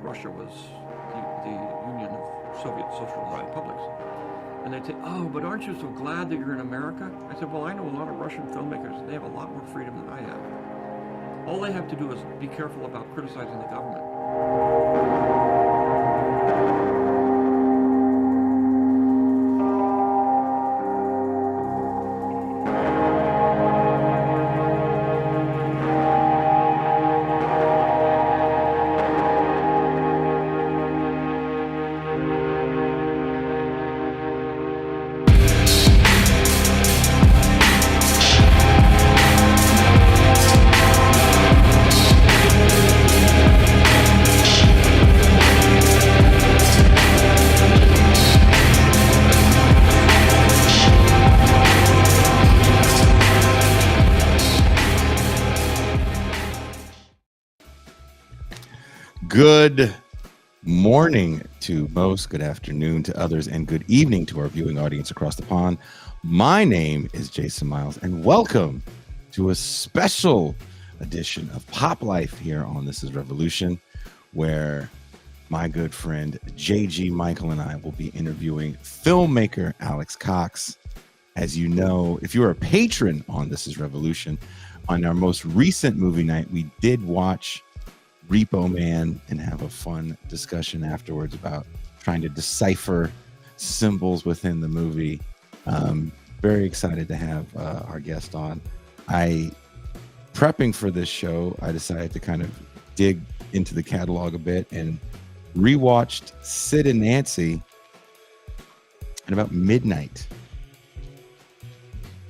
Russia was the Union of Soviet Socialist Republics. And they'd say, "Oh, but aren't you so glad that you're in America?" I said, "Well, I know a lot of Russian filmmakers. They have a lot more freedom than I have. All they have to do is be careful about criticizing the government." Good morning to most, good afternoon to others, and good evening to our viewing audience across the pond. My name is Jason Miles, and welcome to a special edition of Pop Life here on This Is Revolution, where my good friend JG Michael and I will be interviewing filmmaker Alex Cox. As you know, if you're a patron on This Is Revolution, on our most recent movie night, we did watch Repo Man and have a fun discussion afterwards about trying to decipher symbols within the movie. Very excited to have our guest on. Prepping for this show, I decided to kind of dig into the catalog a bit and rewatched Sid and Nancy at about midnight.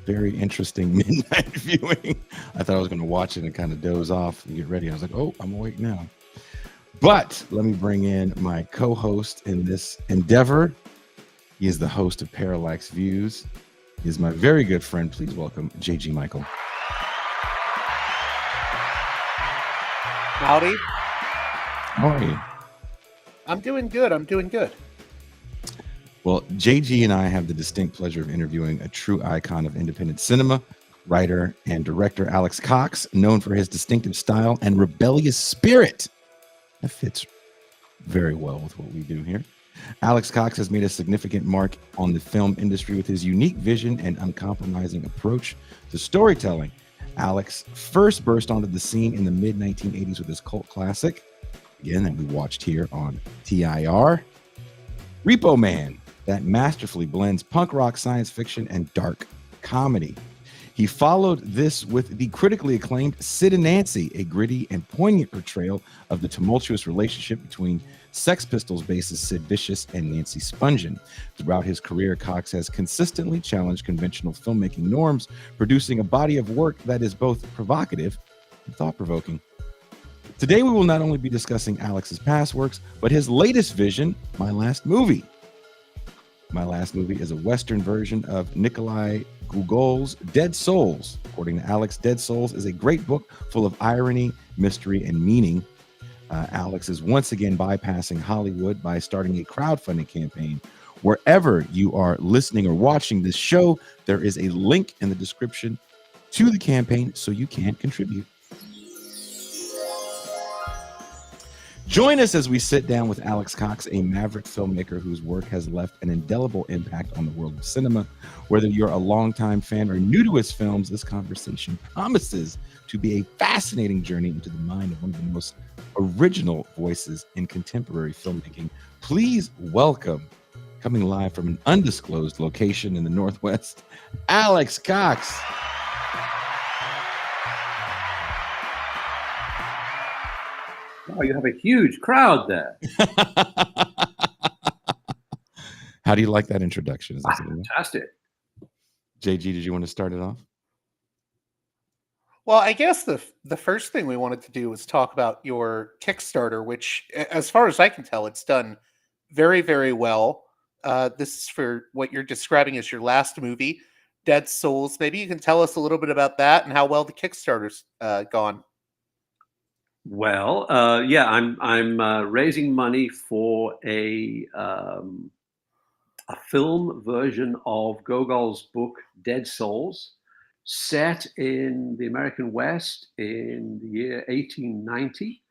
Very interesting midnight viewing. I thought I was going to watch it and kind of doze off and get ready. I was like, oh, I'm awake now. But let me bring in my co-host in this endeavor. He is the host of Parallax Views. He is my very good friend. Please welcome JG Michael. Howdy. How are you? I'm doing good. Well, JG and I have the distinct pleasure of interviewing a true icon of independent cinema, writer and director Alex Cox, known for his distinctive style and rebellious spirit. That fits very well with what we do here. Alex Cox has made a significant mark on the film industry with his unique vision and uncompromising approach to storytelling. Alex first burst onto the scene in the mid-1980s with his cult classic, again, that we watched here on TIR, Repo Man, that masterfully blends punk rock, science fiction, and dark comedy. He followed this with the critically acclaimed Sid and Nancy, a gritty and poignant portrayal of the tumultuous relationship between Sex Pistols bassist Sid Vicious and Nancy Spungen. Throughout his career, Cox has consistently challenged conventional filmmaking norms, producing a body of work that is both provocative and thought-provoking. Today, we will not only be discussing Alex's past works, but his latest vision, My Last Movie. My Last Movie is a Western version of Nikolai Gogol's Dead Souls. According to Alex, Dead Souls is a great book full of irony, mystery, and meaning. Alex is once again bypassing Hollywood by starting a crowdfunding campaign. Wherever you are listening or watching this show, there is a link in the description to the campaign so you can contribute. Join us as we sit down with Alex Cox, a maverick filmmaker whose work has left an indelible impact on the world of cinema. Whether you're a longtime fan or new to his films, this conversation promises to be a fascinating journey into the mind of one of the most original voices in contemporary filmmaking. Please welcome, coming live from an undisclosed location in the Northwest, Alex Cox. Oh, you have a huge crowd there. How do you like that introduction? Is that Fantastic. JG, did you want to start it off? Well, I guess the first thing we wanted to do was talk about your Kickstarter, which, as far as I can tell, it's done very, very well. This is for what you're describing as your last movie, Dead Souls. Maybe you can tell us a little bit about that and how well the Kickstarter's gone. Well, yeah, I'm raising money for a film version of Gogol's book Dead Souls, set in the American West in the year 1890.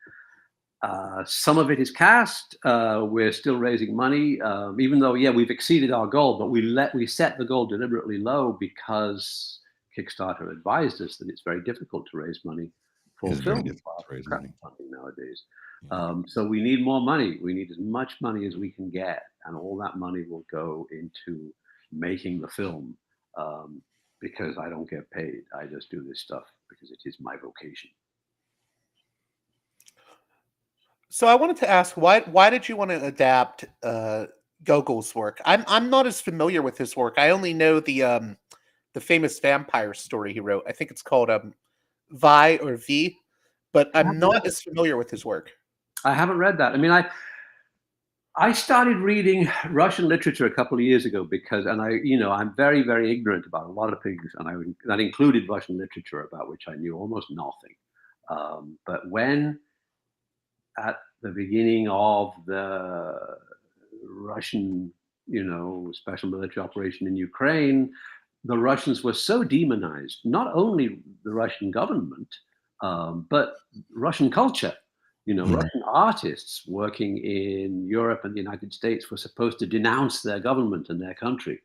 Some of it is cast. We're still raising money, even though, yeah, we've exceeded our goal, but we set the goal deliberately low because Kickstarter advised us that it's very difficult to raise money for It's very film difficult to raise money. crowdfunding nowadays. Yeah. So we need more money. We need as much money as we can get, and all that money will go into making the film, because I don't get paid. I just do this stuff because it is my vocation. So I wanted to ask, why did you want to adapt Gogol's work? I'm not as familiar with his work. I only know the famous vampire story he wrote. I think it's called Vi or V, but I'm not as familiar with his work. I haven't read that. I mean, I started reading Russian literature a couple of years ago because, and I'm very, very ignorant about a lot of things, and that included Russian literature, about which I knew almost nothing. But when, at the beginning of the Russian, special military operation in Ukraine, the Russians were so demonized, not only the Russian government, but Russian culture. Russian artists working in Europe and the United States were supposed to denounce their government and their country.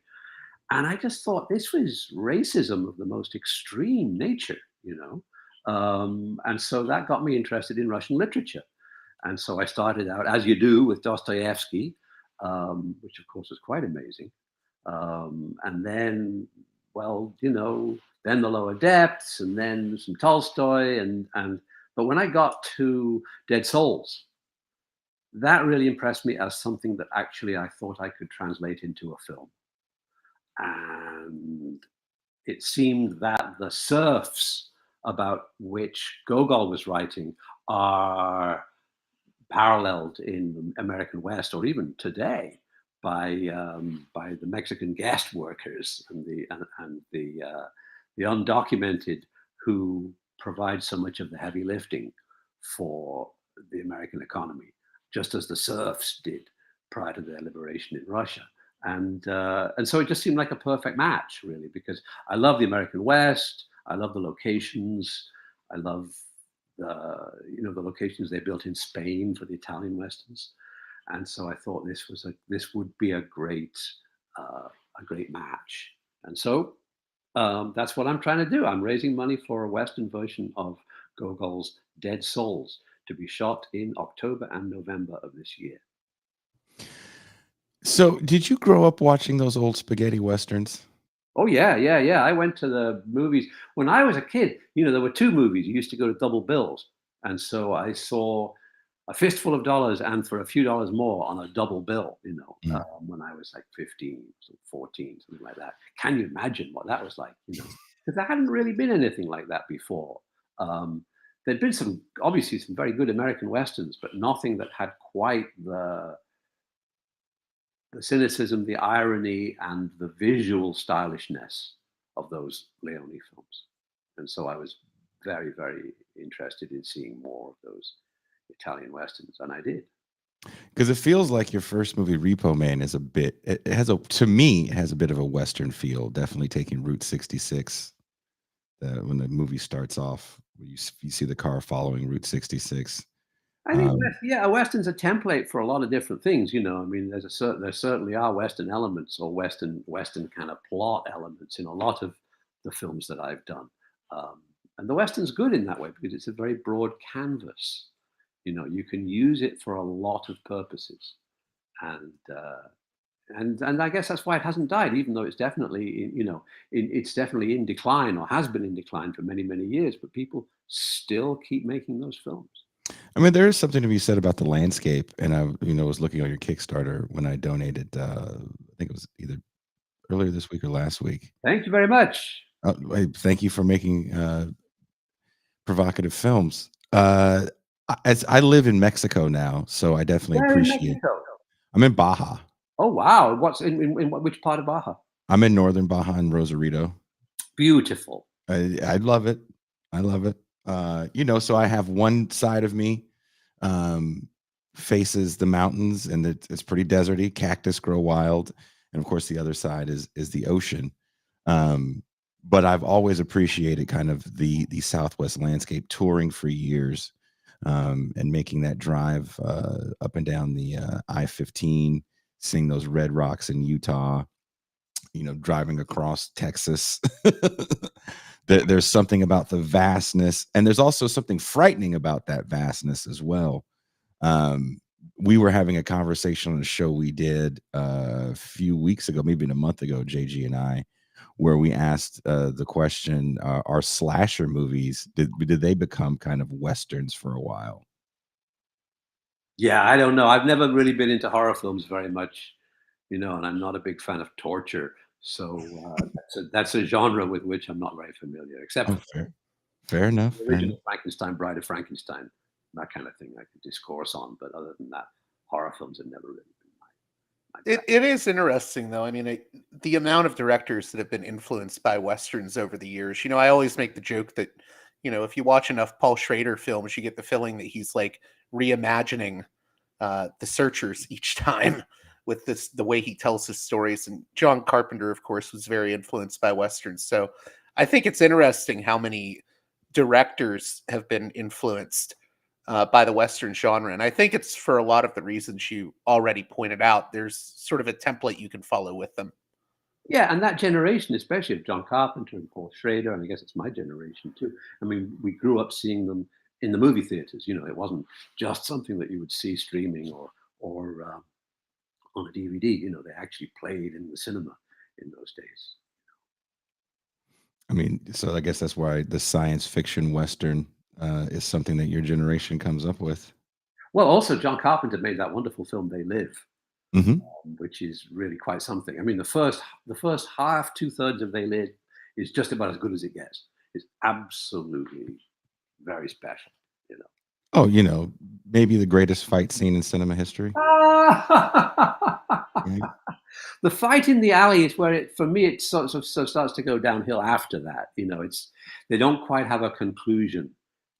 And I just thought this was racism of the most extreme nature, and so that got me interested in Russian literature. And so I started out, as you do, with Dostoevsky, which of course was quite amazing. And then, well, then the lower depths, and then some Tolstoy, but when I got to Dead Souls, that really impressed me as something that actually I thought I could translate into a film. And it seemed that the serfs about which Gogol was writing are paralleled in the American West, or even today, by the Mexican guest workers and the undocumented, who provide so much of the heavy lifting for the American economy, just as the serfs did prior to their liberation in Russia. And so it just seemed like a perfect match, really, because I love the American West. I love the locations. I love the locations they built in Spain for the Italian westerns. And so I thought this would be a great match. And so that's what I'm trying to do. I'm raising money for a Western version of Gogol's Dead Souls to be shot in October and November of this year. So, did you grow up watching those old spaghetti westerns? Oh, yeah. I went to the movies. When I was a kid, there were two movies. You used to go to double bills. And so I saw A Fistful of Dollars and For a Few Dollars More on a double bill, when I was like 15, 14, something like that. Can you imagine what that was like? Because there hadn't really been anything like that before. There'd been obviously some very good American westerns, but nothing that had quite the cynicism, the irony, and the visual stylishness of those Leone films. And so I was very, very interested in seeing more of those Italian westerns, and I did. Because it feels like your first movie, Repo Man, is to me, it has a bit of a Western feel, definitely taking Route 66. When the movie starts off, you see the car following Route 66. I think, a Western's a template for a lot of different things. I mean, there certainly are Western elements, or Western kind of plot elements in a lot of the films that I've done. And the Western's good in that way because it's a very broad canvas. You can use it for a lot of purposes, and I guess that's why it hasn't died, even though it's definitely it's definitely in decline, or has been in decline for many, many years. But people still keep making those films. I mean, there is something to be said about the landscape, and I, was looking at your Kickstarter when I donated. I think it was either earlier this week or last week. Thank you very much. Thank you for making provocative films. As I live in Mexico now, so I definitely appreciate. I'm in Baja. Oh wow! What's in which part of Baja? I'm in northern Baja in Rosarito. Beautiful. I love it. I love it. So I have one side of me faces the mountains, and it's pretty deserty. Cactus grow wild, and of course the other side is the ocean. But I've always appreciated kind of the Southwest landscape, touring for years, and making that drive up and down the I-15, seeing those red rocks in Utah, driving across Texas. There's something about the vastness, and there's also something frightening about that vastness as well. We were having a conversation on a show we did a few weeks ago, maybe a month ago, JG and I, where we asked the question, are slasher movies, did they become kind of Westerns for a while? Yeah, I don't know. I've never really been into horror films very much, and I'm not a big fan of torture. So that's a genre with which I'm not very familiar, except Oh, fair enough. the original Frankenstein, Bride of Frankenstein, that kind of thing I could discourse on. But other than that, horror films have never really been my It is interesting, though. I mean, the amount of directors that have been influenced by Westerns over the years. I always make the joke that, if you watch enough Paul Schrader films, you get the feeling that he's like reimagining The Searchers each time with the way he tells his stories. And John Carpenter, of course, was very influenced by Westerns. So I think it's interesting how many directors have been influenced by the Western genre. And I think it's for a lot of the reasons you already pointed out. There's sort of a template you can follow with them. Yeah, and that generation, especially of John Carpenter and Paul Schrader, and I guess it's my generation too. I mean, we grew up seeing them in the movie theaters. It wasn't just something that you would see streaming or on a DVD. They actually played in the cinema in those days. I mean, so I guess that's why the science fiction Western is something that your generation comes up with. Well, also John Carpenter made that wonderful film They Live, Mm-hmm. which is really quite something. I mean, the first half, 2/3 of They Live is just about as good as it gets. It's absolutely very special. Oh, maybe the greatest fight scene in cinema history. Right? The fight in the alley is where for me it sort of starts to go downhill after that. They don't quite have a conclusion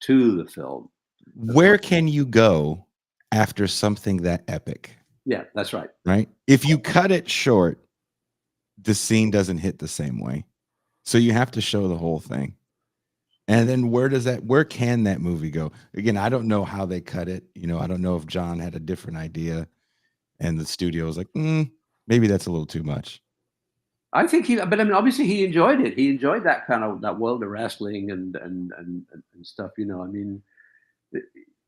to the film. Where can you go after something that epic? Yeah, that's right. Right? If you cut it short, the scene doesn't hit the same way. So you have to show the whole thing. And then where can that movie go? Again, I don't know how they cut it. I don't know if John had a different idea and the studio was like, maybe that's a little too much. I think but I mean, obviously he enjoyed it. He enjoyed that kind of that world of wrestling and stuff. I mean,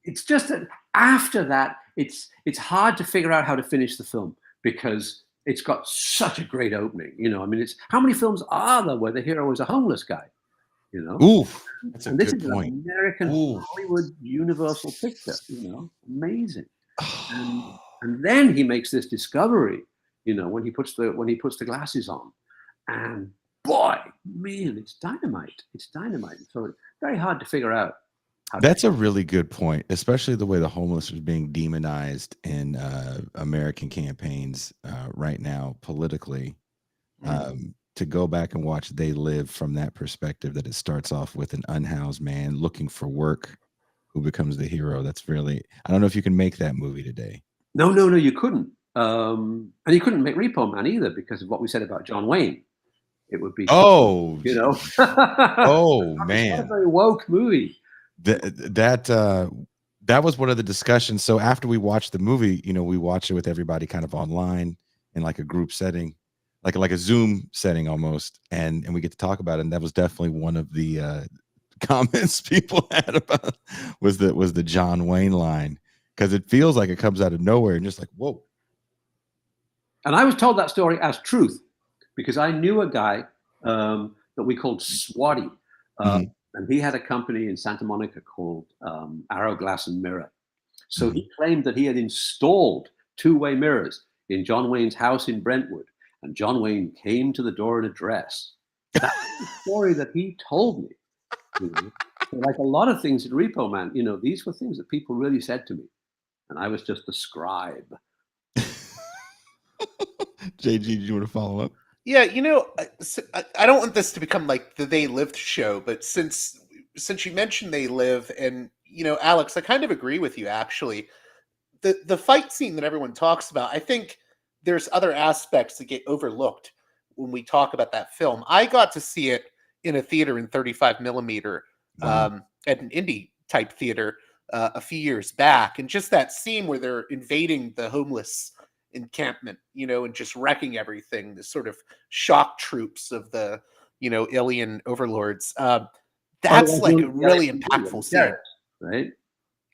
it's just that after that, it's hard to figure out how to finish the film because it's got such a great opening. I mean, how many films are there where the hero is a homeless guy? Oof, that's a and this good is point. An American Hollywood universal picture. Amazing. And then he makes this discovery. When he puts the glasses on, and boy, man, it's dynamite. It's dynamite. So it's very hard to figure out. That's a really good point, especially the way the homeless is being demonized in American campaigns right now politically. To go back and watch They Live from that perspective, that it starts off with an unhoused man looking for work who becomes the hero. That's really, I don't know if you can make that movie today. No, you couldn't. And you couldn't make Repo Man either because of what we said about John Wayne. It would be, oh It's man, not a very woke movie. That was one of the discussions. So after we watched the movie, we watched it with everybody kind of online in like a group setting, like a Zoom setting almost, and we get to talk about it. And that was definitely one of the comments people had about was the John Wayne line, because it feels like it comes out of nowhere and just like, whoa. And I was told that story as truth because I knew a guy that we called Swatty. And he had a company in Santa Monica called Arrow Glass and Mirror. So he claimed that he had installed two-way mirrors in John Wayne's house in Brentwood. And John Wayne came to the door in a dress. That's the story that he told me. Like a lot of things in Repo Man, these were things that people really said to me. And I was just the scribe. JG, do you want to follow up? Yeah, I don't want this to become like the They Lived show, but since you mentioned They Live, and Alex, I kind of agree with you actually. The fight scene that everyone talks about, I think there's other aspects that get overlooked when we talk about that film. I got to see it in a theater in 35 millimeter at an indie type theater a few years back, and just that scene where they're invading the homeless encampment, and just wrecking everything. The sort of shock troops of the alien overlords. That's Otherwise like known a as the really LAPD and impactful the scene. sheriffs, right?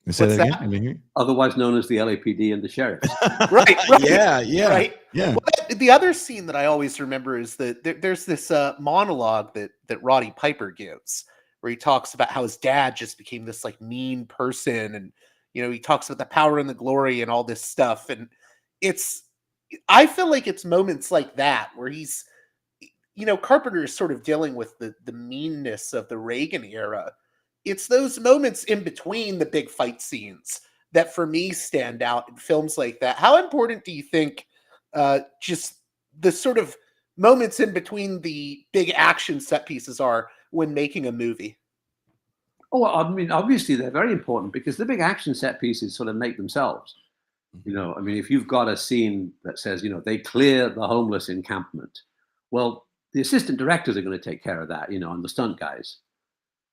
Say What's that again. that? I didn't hear you. Otherwise known as the LAPD and the sheriffs. Right, Yeah, yeah, right. yeah. Well, the other scene that I always remember is that there's this monologue that Roddy Piper gives, where he talks about how his dad just became this like mean person, and he talks about the power and the glory and all this stuff, and it's I feel like it's moments like that where he's Carpenter is sort of dealing with the meanness of the Reagan era. It's those moments in between the big fight scenes that for me stand out in films like that. How important do you think just the sort of moments in between the big action set pieces are when making a movie? Oh, I mean, obviously they're very important because the big action set pieces sort of make themselves. I mean, if you've got a scene that says, they clear the homeless encampment, well, the assistant directors are going to take care of that, and the stunt guys.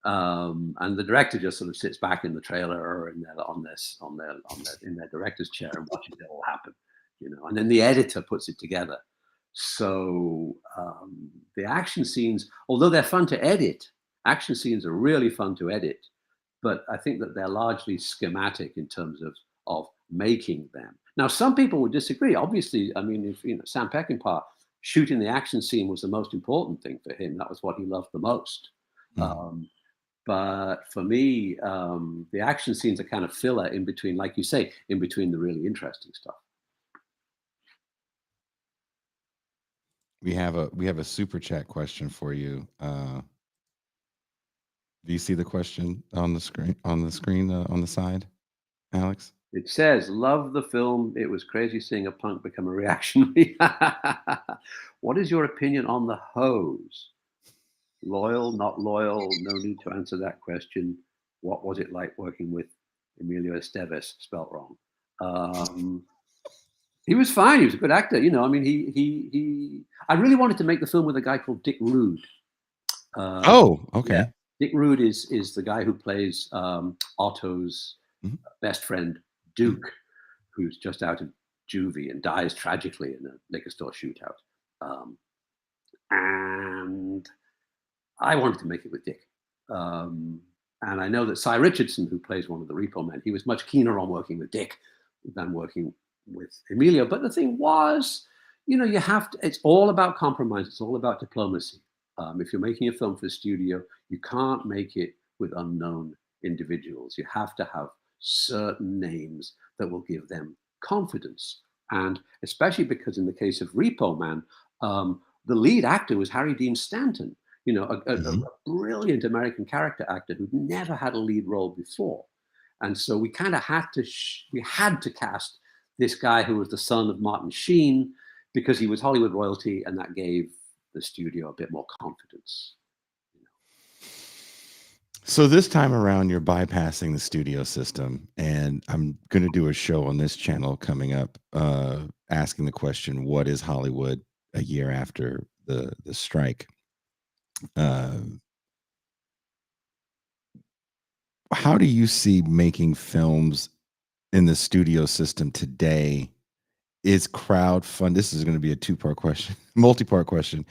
And the director just sort of sits back in the trailer or in their director's chair and watches it all happen, and then the editor puts it together. So the action scenes, although they're fun to edit, action scenes are really fun to edit, but I think that they're largely schematic in terms of making them. Now, some people would disagree. Obviously, I mean, if Sam Peckinpah, shooting the action scene was the most important thing for him. That was what he loved the most. But for me, the action scenes are kind of filler in between, like you say, in between the really interesting stuff. We have a super chat question for you. Do you see the question on the screen on the side, Alex? It says, "Love the film. It was crazy seeing a punk become a reactionary." What is your opinion on the hose? Loyal, not loyal? No need to answer that question. What was it like working with Emilio Estevez? Spelt wrong. He was fine. He was a good actor. I mean, he. I really wanted to make the film with a guy called Dick Rude. Oh, okay. Yeah. Dick Rude is the guy who plays Otto's best friend, Duke, who's just out of juvie and dies tragically in a liquor store shootout. And I wanted to make it with Dick. And I know that Cy Richardson, who plays one of the Repo Men, he was much keener on working with Dick than working with Emilio. But the thing was, you have to, it's all about compromise. It's all about diplomacy. If you're making a film for the studio, you can't make it with unknown individuals. You have to have certain names that will give them confidence. And especially because in the case of Repo Man, the lead actor was Harry Dean Stanton, a brilliant American character actor who'd never had a lead role before. And so we kind of had to cast this guy who was the son of Martin Sheen because he was Hollywood royalty, and that gave the studio a bit more confidence. So this time around, you're bypassing the studio system, and I'm going to do a show on this channel coming up, asking the question, "What is Hollywood a year after the strike?" How do you see making films in the studio system today? Is crowdfund? This is going to be a two-part question, multi-part question.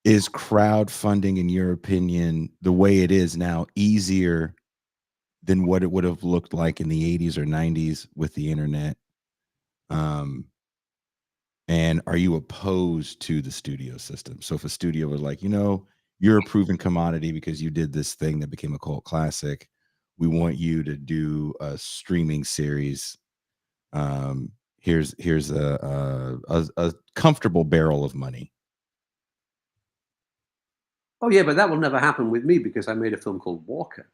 Is crowdfunding, in your opinion, the way it is now, easier than what it would have looked like in the 80s or 90s with the internet? And are you opposed to the studio system? So if a studio was like, you're a proven commodity because you did this thing that became a cult classic, we want you to do a streaming series. Here's a comfortable barrel of money. Oh yeah, but that will never happen with me because I made a film called Walker.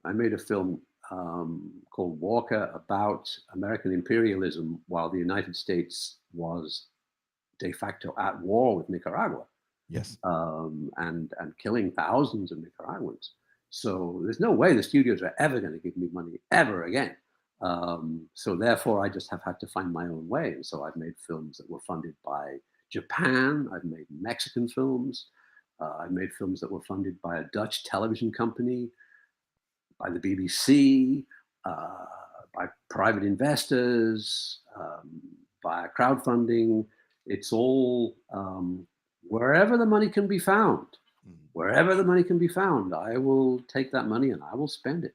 I made a film called Walker about American imperialism while the United States was de facto at war with Nicaragua. Yes. And killing thousands of Nicaraguans. So there's no way the studios are ever going to give me money ever again. So therefore, I just have had to find my own way. And so I've made films that were funded by Japan. I've made Mexican films. I've made films that were funded by a Dutch television company, by the BBC. by private investors, by crowdfunding. It's all wherever the money can be found. Wherever the money can be found, I will take that money and I will spend it.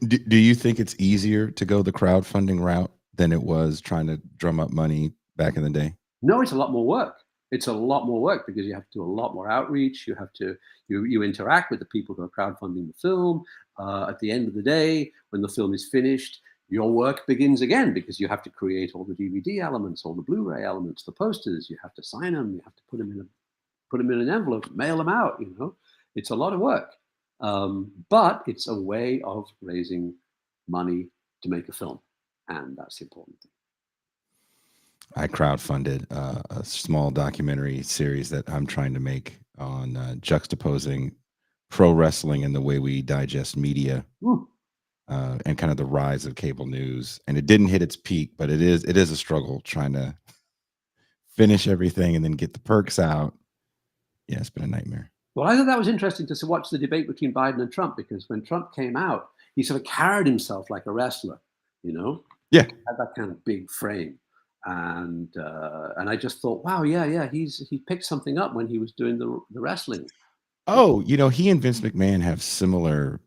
Do you think it's easier to go the crowdfunding route than it was trying to drum up money back in the day? No, it's a lot more work. It's a lot more work because you have to do a lot more outreach. You have to you interact with the people who are crowdfunding the film. At the end of the day, when the film is finished, your work begins again because you have to create all the DVD elements, all the Blu-ray elements, the posters. You have to sign them. You have to put them in an envelope, mail them out. It's a lot of work, but it's a way of raising money to make a film, and that's the important thing. I crowdfunded a small documentary series that I'm trying to make on juxtaposing pro wrestling and the way we digest media, and kind of the rise of cable news. And it didn't hit its peak, but it is a struggle trying to finish everything and then get the perks out. Yeah, it's been a nightmare. Well, I thought that was interesting to watch the debate between Biden and Trump, because when Trump came out, he sort of carried himself like a wrestler, Yeah. He had that kind of big frame. And I just thought, wow, yeah, he picked something up when he was doing the wrestling. Oh, he and Vince McMahon have similar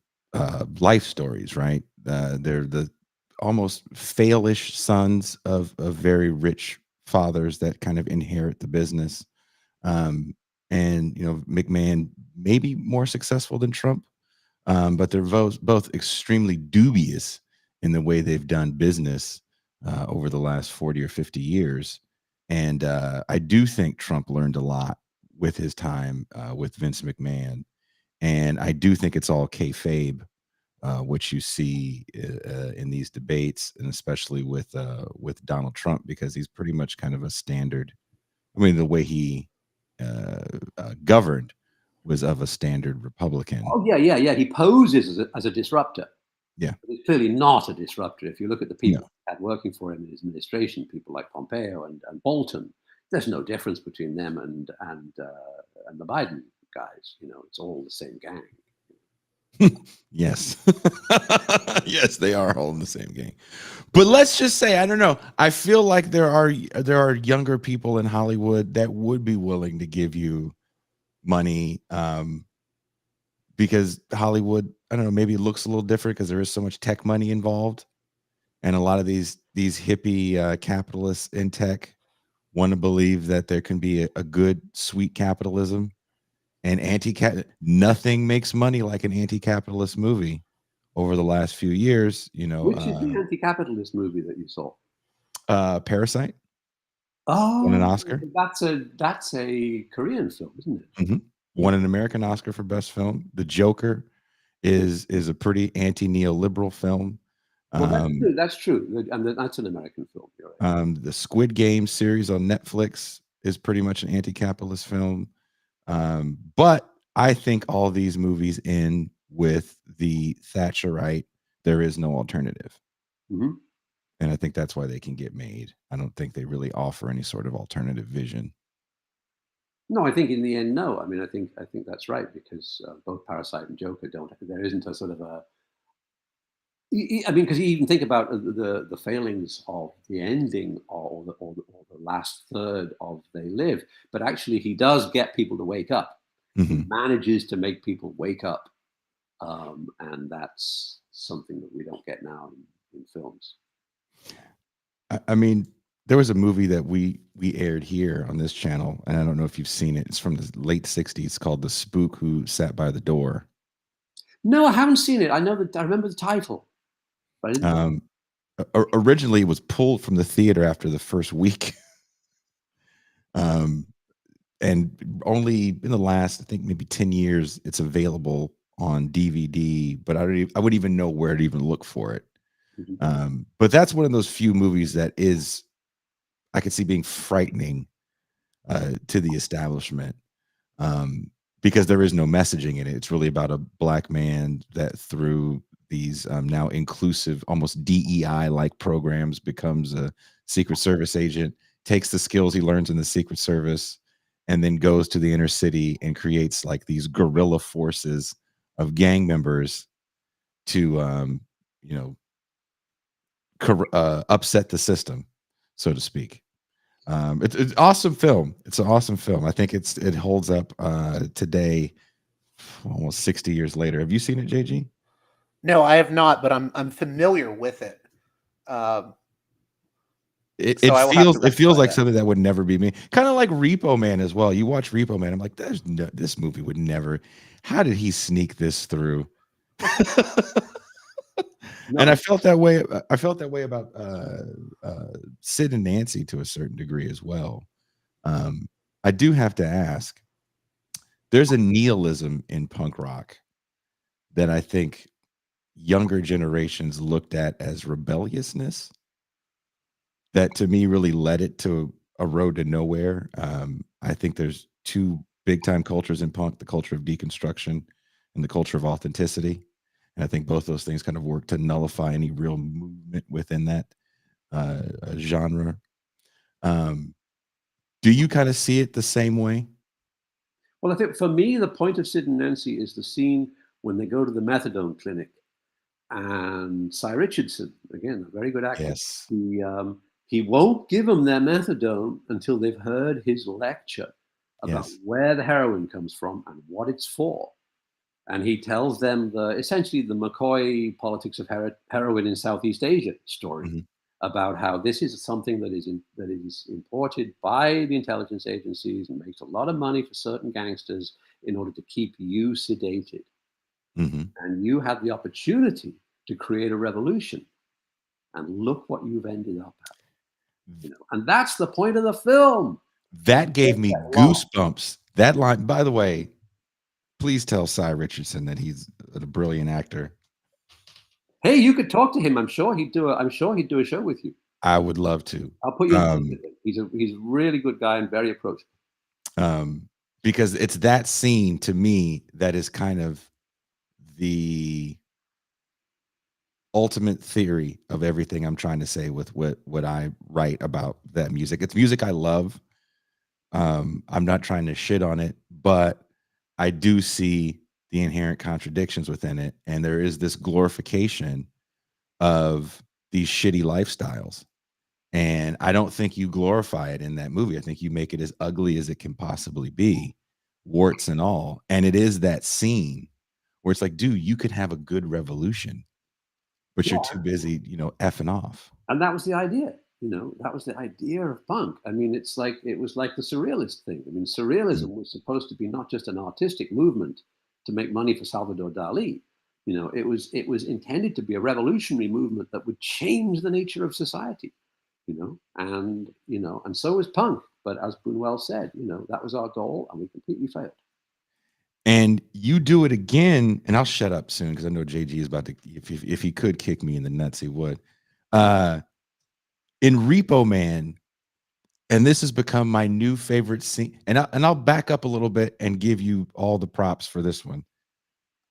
life stories, right? They're the almost failish sons of very rich fathers that kind of inherit the business. And McMahon may be more successful than Trump, but they're both extremely dubious in the way they've done business over the last 40 or 50 years. And I do think Trump learned a lot with his time with Vince McMahon. And I do think it's all kayfabe, which you see in these debates, and especially with Donald Trump, because he's pretty much kind of a standard. I mean, the way he governed was of a standard Republican. Oh, yeah. He poses as a disruptor. Yeah. But he's clearly not a disruptor. If you look at the people he had working for him in his administration, people like Pompeo and Bolton, there's no difference between them and the Biden guys. It's all the same gang. Yes. Yes, they are all in the same gang. But let's just say, I don't know, I feel like there are younger people in Hollywood that would be willing to give you money, because Hollywood, I don't know, maybe it looks a little different because there is so much tech money involved, and a lot of these hippie capitalists in tech want to believe that there can be a good, sweet capitalism. And nothing makes money like an anti-capitalist movie over the last few years. Which is the anti-capitalist movie that you saw? Parasite. Oh, won an Oscar. That's a Korean film, isn't it? Mm-hmm. Won an American Oscar for Best Film. The Joker is a pretty anti-neoliberal film. Well, that's true. And that's an American film. You're right. The Squid Game series on Netflix is pretty much an anti-capitalist film. But I think all these movies end with the Thatcherite, there is no alternative. Mm-hmm. And I think that's why they can get made. I don't think they really offer any sort of alternative vision. No, I think in the end, no. I mean, I think that's right, because both Parasite and Joker don't. There isn't a sort of a. I mean, because you even think about the failings of the ending or the last third of They Live, but actually he does get people to wake up. Mm-hmm. He manages to make people wake up, and that's something that we don't get now in films. I mean, there was a movie that we aired here on this channel, and I don't know if you've seen it. It's from the late 60s, called The Spook Who Sat by the Door. No, I haven't seen it. I remember the title. But originally it was pulled from the theater after the first week. And only in the last, I think maybe 10 years, it's available on DVD, but I wouldn't even know where to even look for it. Mm-hmm. But that's one of those few movies that I could see being frightening to the establishment, because there is no messaging in it. It's really about a black man that, through these now inclusive, almost DEI-like programs, becomes a Secret Service agent, takes the skills he learns in the Secret Service, and then goes to the inner city and creates like these guerrilla forces of gang members to upset the system, so to speak. It's an awesome film. It's an awesome film. I think it holds up today, almost 60 years later. Have you seen it, JG? No, I have not, but I'm familiar with it. It So I will have to feels rectify like that. something that would never be me. Kind of like Repo Man as well. You watch Repo Man, I'm like, this movie would never. How did he sneak this through? No, And I felt that way. I felt that way about Sid and Nancy to a certain degree as well. I do have to ask. There's a nihilism in punk rock that I think younger generations looked at as rebelliousness. That to me really led it to a road to nowhere. I think there's two big time cultures in punk: the culture of deconstruction and the culture of authenticity. And I think both those things kind of work to nullify any real movement within that genre. Do you kind of see it the same way? well, I think for me, the point of Sid and Nancy is the scene when they go to the methadone clinic, and Cy Richardson, again, a very good actor, Yes. he won't give them their methadone until they've heard his lecture about Yes. where the heroin comes from and what it's for. And he tells them essentially the McCoy politics of heroin in Southeast Asia story, Mhm. about how this is something that is imported by the intelligence agencies and makes a lot of money for certain gangsters in order to keep you sedated. Mhm. And you have the opportunity to create a revolution, and look what you've ended up at. And that's the point of the film. That gave me Long. goosebumps. That line, by the way, please tell Cy Richardson that he's a brilliant actor. Hey, you could talk to him. I'm sure he'd do a show with you. I would love to. I'll put you in touch with him. He's a really good guy and very approachable. Because it's that scene to me that is kind of the ultimate theory of everything I'm trying to say with what I write about that music. It's music I love. I'm not trying to shit on it, but I do see the inherent contradictions within it. And there is this glorification of these shitty lifestyles. And I don't think you glorify it in that movie. I think you make it as ugly as it can possibly be, warts and all. And it is that scene where it's like, dude, you could have a good revolution, but you're too busy, effing off. And that was the idea. That was the idea of punk. I mean, it was like the surrealist thing. I mean, surrealism was supposed to be not just an artistic movement to make money for Salvador Dali. It was intended to be a revolutionary movement that would change the nature of society. And so was punk. But as Buñuel said, that was our goal, and we completely failed. And you do it again, and I'll shut up soon because I know JG is about to. If he could kick me in the nuts, he would. In Repo Man, and this has become my new favorite scene. And I'll back up a little bit and give you all the props for this one.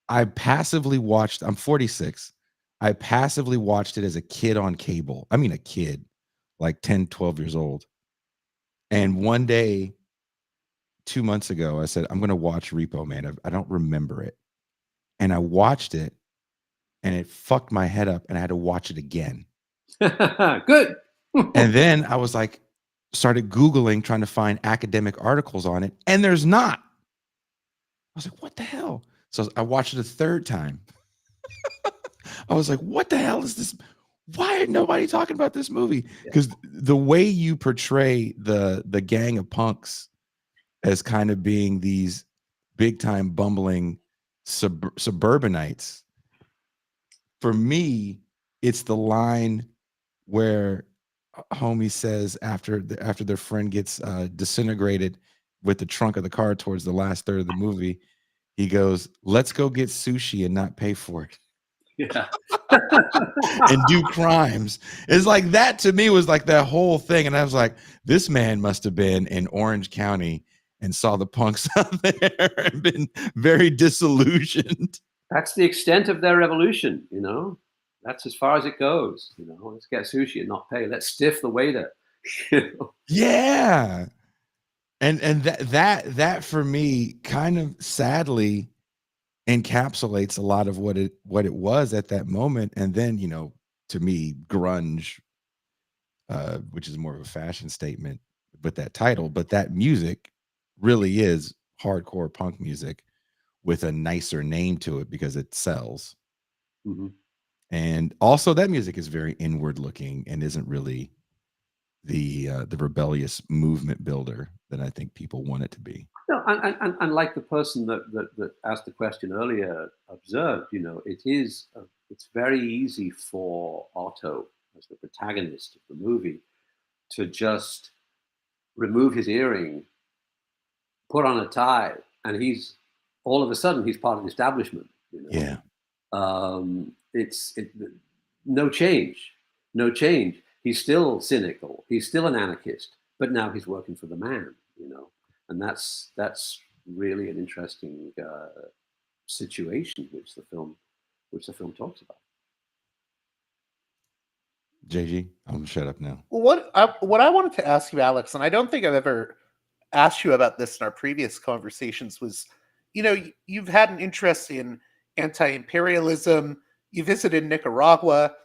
I passively watched. I'm 46. I passively watched it as a kid on cable. I mean, a kid, like 10, 12 years old. And one day, 2 months ago, I said, I'm going to watch Repo Man. I don't remember it. And I watched it, and it fucked my head up, and I had to watch it again. Good. And then I was like, started Googling, trying to find academic articles on it, and there's not. I was like, what the hell? So I watched it a third time. I was like, what the hell is this? Why ain't nobody talking about this movie? Because the way you portray the gang of punks as kind of being these big time bumbling suburbanites, for me, it's the line where homie says after their friend gets disintegrated with the trunk of the car towards the last third of the movie, he goes, let's go get sushi and not pay for it. Yeah. And do crimes. It's like that to me was like that whole thing. And I was like, this man must have been in Orange County and saw the punks out there and been very disillusioned. That's the extent of their revolution, That's as far as it goes. Let's get sushi and not pay. Let's stiff the waiter. Yeah. And that for me kind of sadly encapsulates a lot of what it was at that moment. And then, you know, to me, grunge, which is more of a fashion statement with that title, but that music really is hardcore punk music with a nicer name to it because it sells. Mhm. And also that music is very inward looking and isn't really the rebellious movement builder that I think people want it to be. No, and like the person that asked the question earlier observed, you know, it's very easy for Otto, as the protagonist of the movie, to just remove his earring, put on a tie, and he's all of a sudden he's part of the establishment. You know, Yeah. it's no change, no change. He's still cynical. He's still an anarchist, but now he's working for the man. You know, and that's really an interesting situation which the film talks about. JG, I'm gonna shut up now. What I wanted to ask you, Alex, and I don't think I've ever asked you about this in our previous conversations, was, you know, you've had an interest in anti-imperialism. You visited Nicaragua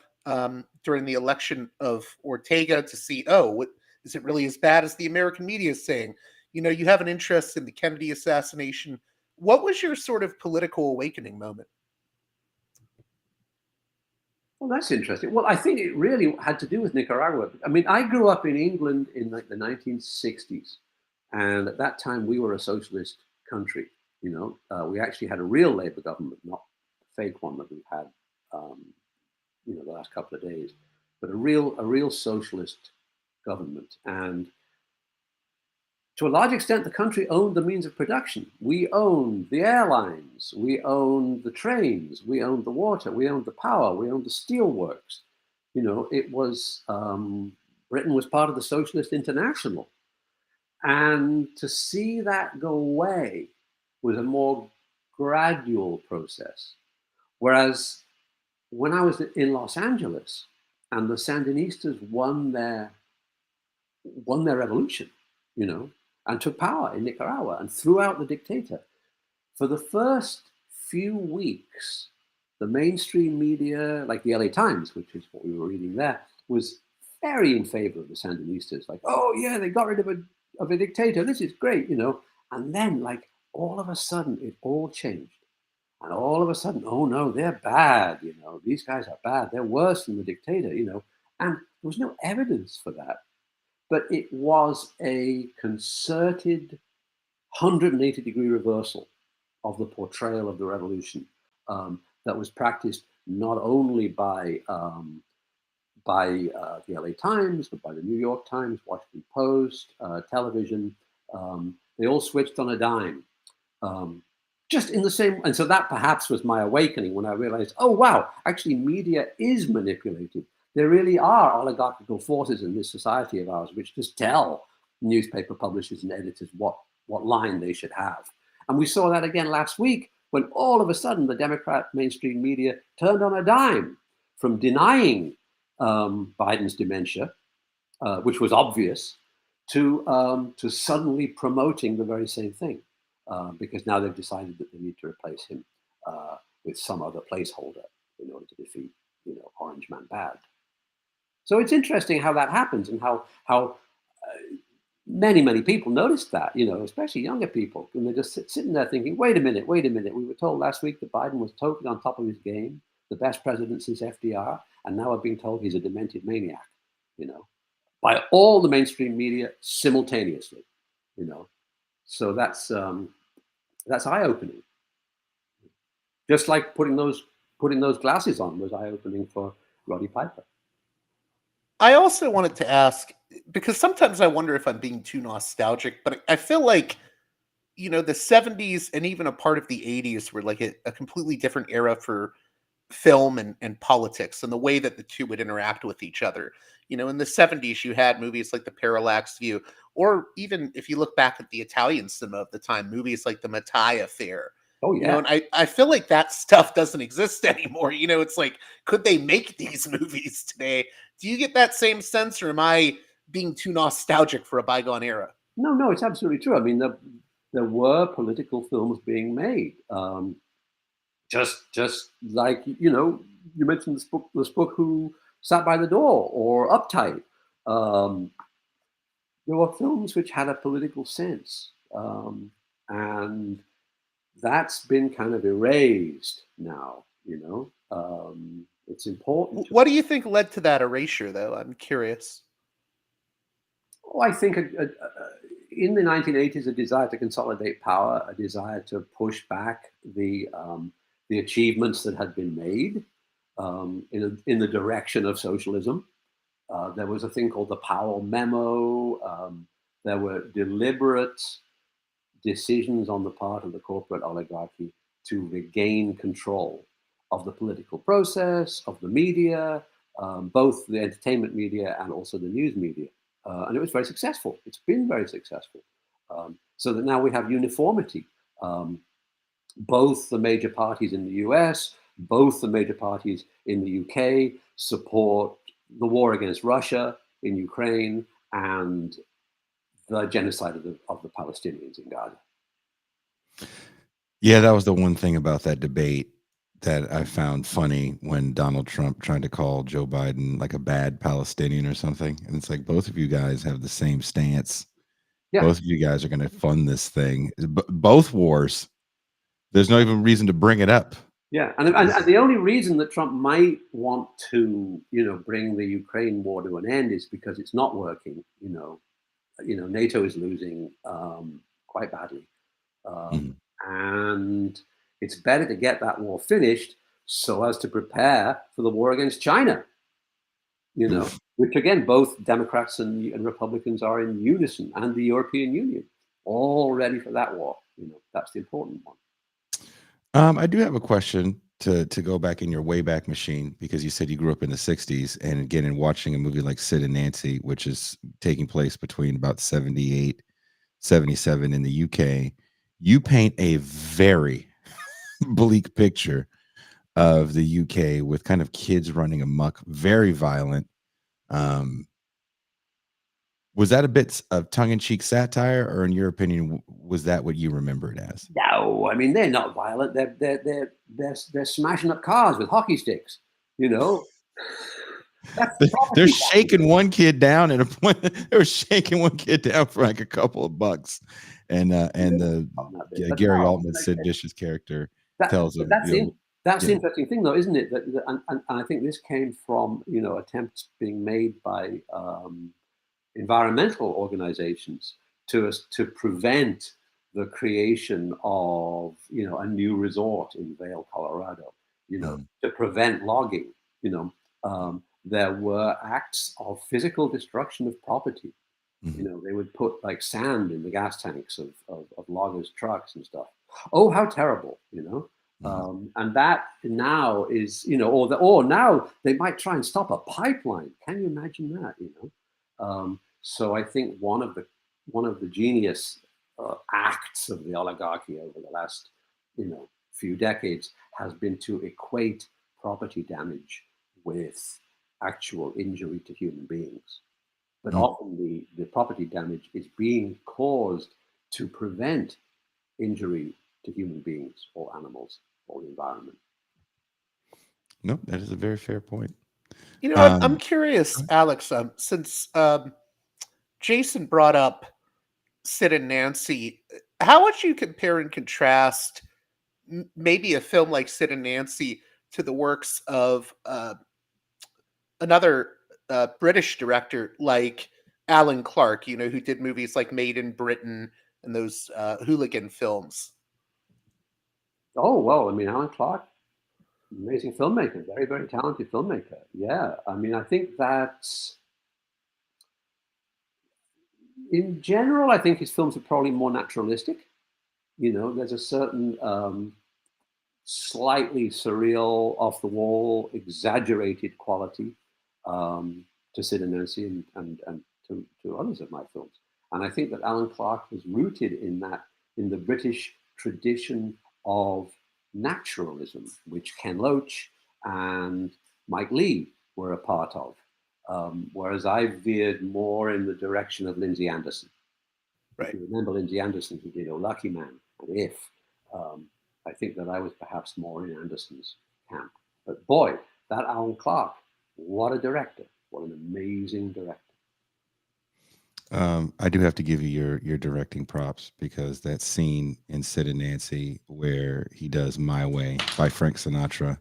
during the election of Ortega to see, oh, what is it really as bad as the American media is saying? You know, you have an interest in the Kennedy assassination. What was your sort of political awakening moment? Well, that's interesting. Well, I think it really had to do with Nicaragua. I mean, I grew up in England in like the 1960s, and at that time we were a socialist country. You know, we actually had a real Labour government, not a fake one that we've had, you know, the last couple of days, but a real socialist government. And to a large extent, the country owned the means of production. We owned the airlines, we owned the trains, we owned the water, we owned the power, we owned the steelworks. You know, it was, Britain was part of the Socialist International. And to see that go away was a more gradual process. Whereas when I was in Los Angeles and the Sandinistas won their revolution, you know, and took power in Nicaragua and threw out the dictator. For the first few weeks, the mainstream media, like the LA Times, which is what we were reading there, was very in favor of the Sandinistas. Like, oh yeah, they got rid of a dictator. This is great, you know. And then, like, all of a sudden, it all changed. And all of a sudden, oh no, they're bad, you know. These guys are bad. They're worse than the dictator, you know. And there was no evidence for that. But it was a concerted 180-degree reversal of the portrayal of the revolution that was practiced not only by the LA Times, but by the New York Times, Washington Post, television. They all switched on a dime. Just in the same, and so that perhaps was my awakening when I realized, oh wow, actually media is manipulated. There really are oligarchical forces in this society of ours which just tell newspaper publishers and editors what line they should have. And we saw that again last week when all of a sudden the Democrat mainstream media turned on a dime from denying Biden's dementia, which was obvious, to suddenly promoting the very same thing, because now they've decided that they need to replace him with some other placeholder in order to defeat, you know, Orange Man Bad. So it's interesting how that happens and how many people noticed that, you know, especially younger people, and they're just sitting there thinking, wait a minute. We were told last week that Biden was totally on top of his game, the best president since FDR, and now we're being told he's a demented maniac, you know, by all the mainstream media simultaneously, you know. So that's eye-opening. Just like putting those glasses on was eye-opening for Roddy Piper. I also wanted to ask, because sometimes I wonder if I'm being too nostalgic, but I feel like, you know, the 70s and even a part of the 80s were like a completely different era for film and politics and the way that the two would interact with each other. You know, in the 70s, you had movies like The Parallax View, or even if you look back at the Italian cinema of the time, movies like The Mattei Affair. Oh, You know, yeah. and I feel like that stuff doesn't exist anymore. You know, it's like, could they make these movies today? Do you get that same sense, or am I being too nostalgic for a bygone era? No, it's absolutely true. I mean, there were political films being made. just like, you know, you mentioned this book Who Sat by the Door or Uptight. There were films which had a political sense, and that's been kind of erased now. You know, it's important. What do you think led to that erasure, though? I'm curious. I think in the 1980s, a desire to consolidate power, a desire to push back the achievements that had been made in the direction of socialism. There was a thing called the Powell Memo. There were deliberate decisions on the part of the corporate oligarchy to regain control of the political process, of the media, both the entertainment media and also the news media. And it was very successful. It's been very successful. So that now we have uniformity. Both the major parties in the US, both the major parties in the UK support the war against Russia in Ukraine and the genocide of the Palestinians in Gaza. Yeah, that was the one thing about that debate that I found funny when Donald Trump tried to call Joe Biden like a bad Palestinian or something. And it's like, both of you guys have the same stance. Yeah. Both of you guys are going to fund this thing. Both wars. There's no even reason to bring it up. Yeah, and the only reason that Trump might want to, you know, bring the Ukraine war to an end is because it's not working. You know, NATO is losing quite badly, and it's better to get that war finished so as to prepare for the war against China. You know, which again, both Democrats and Republicans are in unison, and the European Union, all ready for that war. You know, that's the important one. I do have a question to go back in your Wayback Machine, because you said you grew up in the 60s, and again, in watching a movie like Sid and Nancy, which is taking place between about 78, 77 in the UK, you paint a very bleak picture of the UK with kind of kids running amok, very violent. Was that a bit of tongue-in-cheek satire, or in your opinion, was that what you remember it as? No, I mean, they're not violent. They're smashing up cars with hockey sticks. You know, they're shaking one kid down at a point. They were shaking one kid down for like a couple of bucks, and the Gary Oldman, Sid Vicious character tells him. That's the interesting thing, though, isn't it? And I think this came from, you know, attempts being made by environmental organizations to prevent the creation of, you know, a new resort in Vail, Colorado, you know, to prevent logging. You know, there were acts of physical destruction of property. You know, they would put like sand in the gas tanks of loggers' trucks and stuff. Oh, how terrible, you know. And that now is, you know, or now they might try and stop a pipeline. Can you imagine that, you know? So I think one of the genius acts of the oligarchy over the last, you know, few decades has been to equate property damage with actual injury to human beings. But often the property damage is being caused to prevent injury to human beings or animals or the environment. No, that is a very fair point. You know, I'm curious, Alex, since Jason brought up Sid and Nancy, how would you compare and contrast maybe a film like Sid and Nancy to the works of another British director like Alan Clark, you know, who did movies like Made in Britain and those hooligan films? Oh, well, I mean, Alan Clark, amazing filmmaker, very, very talented filmmaker. Yeah, I mean, I think that's, in general, I think his films are probably more naturalistic. You know, there's a certain slightly surreal, off the wall, exaggerated quality to Sid and Nancy and to others of my films. And I think that Alan Clark was rooted in the British tradition of naturalism, which Ken Loach and Mike Leigh were a part of. Whereas I veered more in the direction of Lindsay Anderson. Right. If you remember Lindsay Anderson, who did Oh Lucky Man and If. I think that I was perhaps more in Anderson's camp. But boy, that Alan Clark, what a director. What an amazing director. I do have to give you your directing props, because that scene in Sid and Nancy where he does "My Way" by Frank Sinatra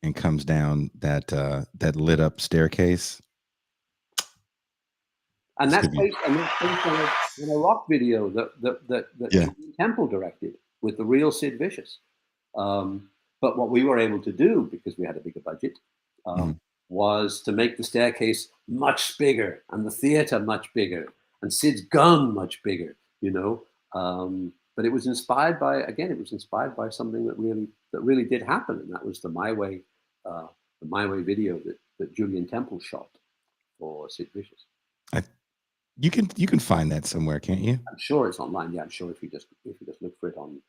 and comes down that lit up staircase. And This that's could be- based, on a rock video that Yeah. Julian Temple directed with the real Sid Vicious. But what we were able to do, because we had a bigger budget, was to make the staircase much bigger and the theater much bigger and Sid's gun much bigger, you know. But it was inspired by, again, it was inspired by something that really did happen, and that was the My Way video that Julian Temple shot for Sid Vicious. You can find that somewhere, can't you? I'm sure it's online. Yeah, I'm sure if you just look for it on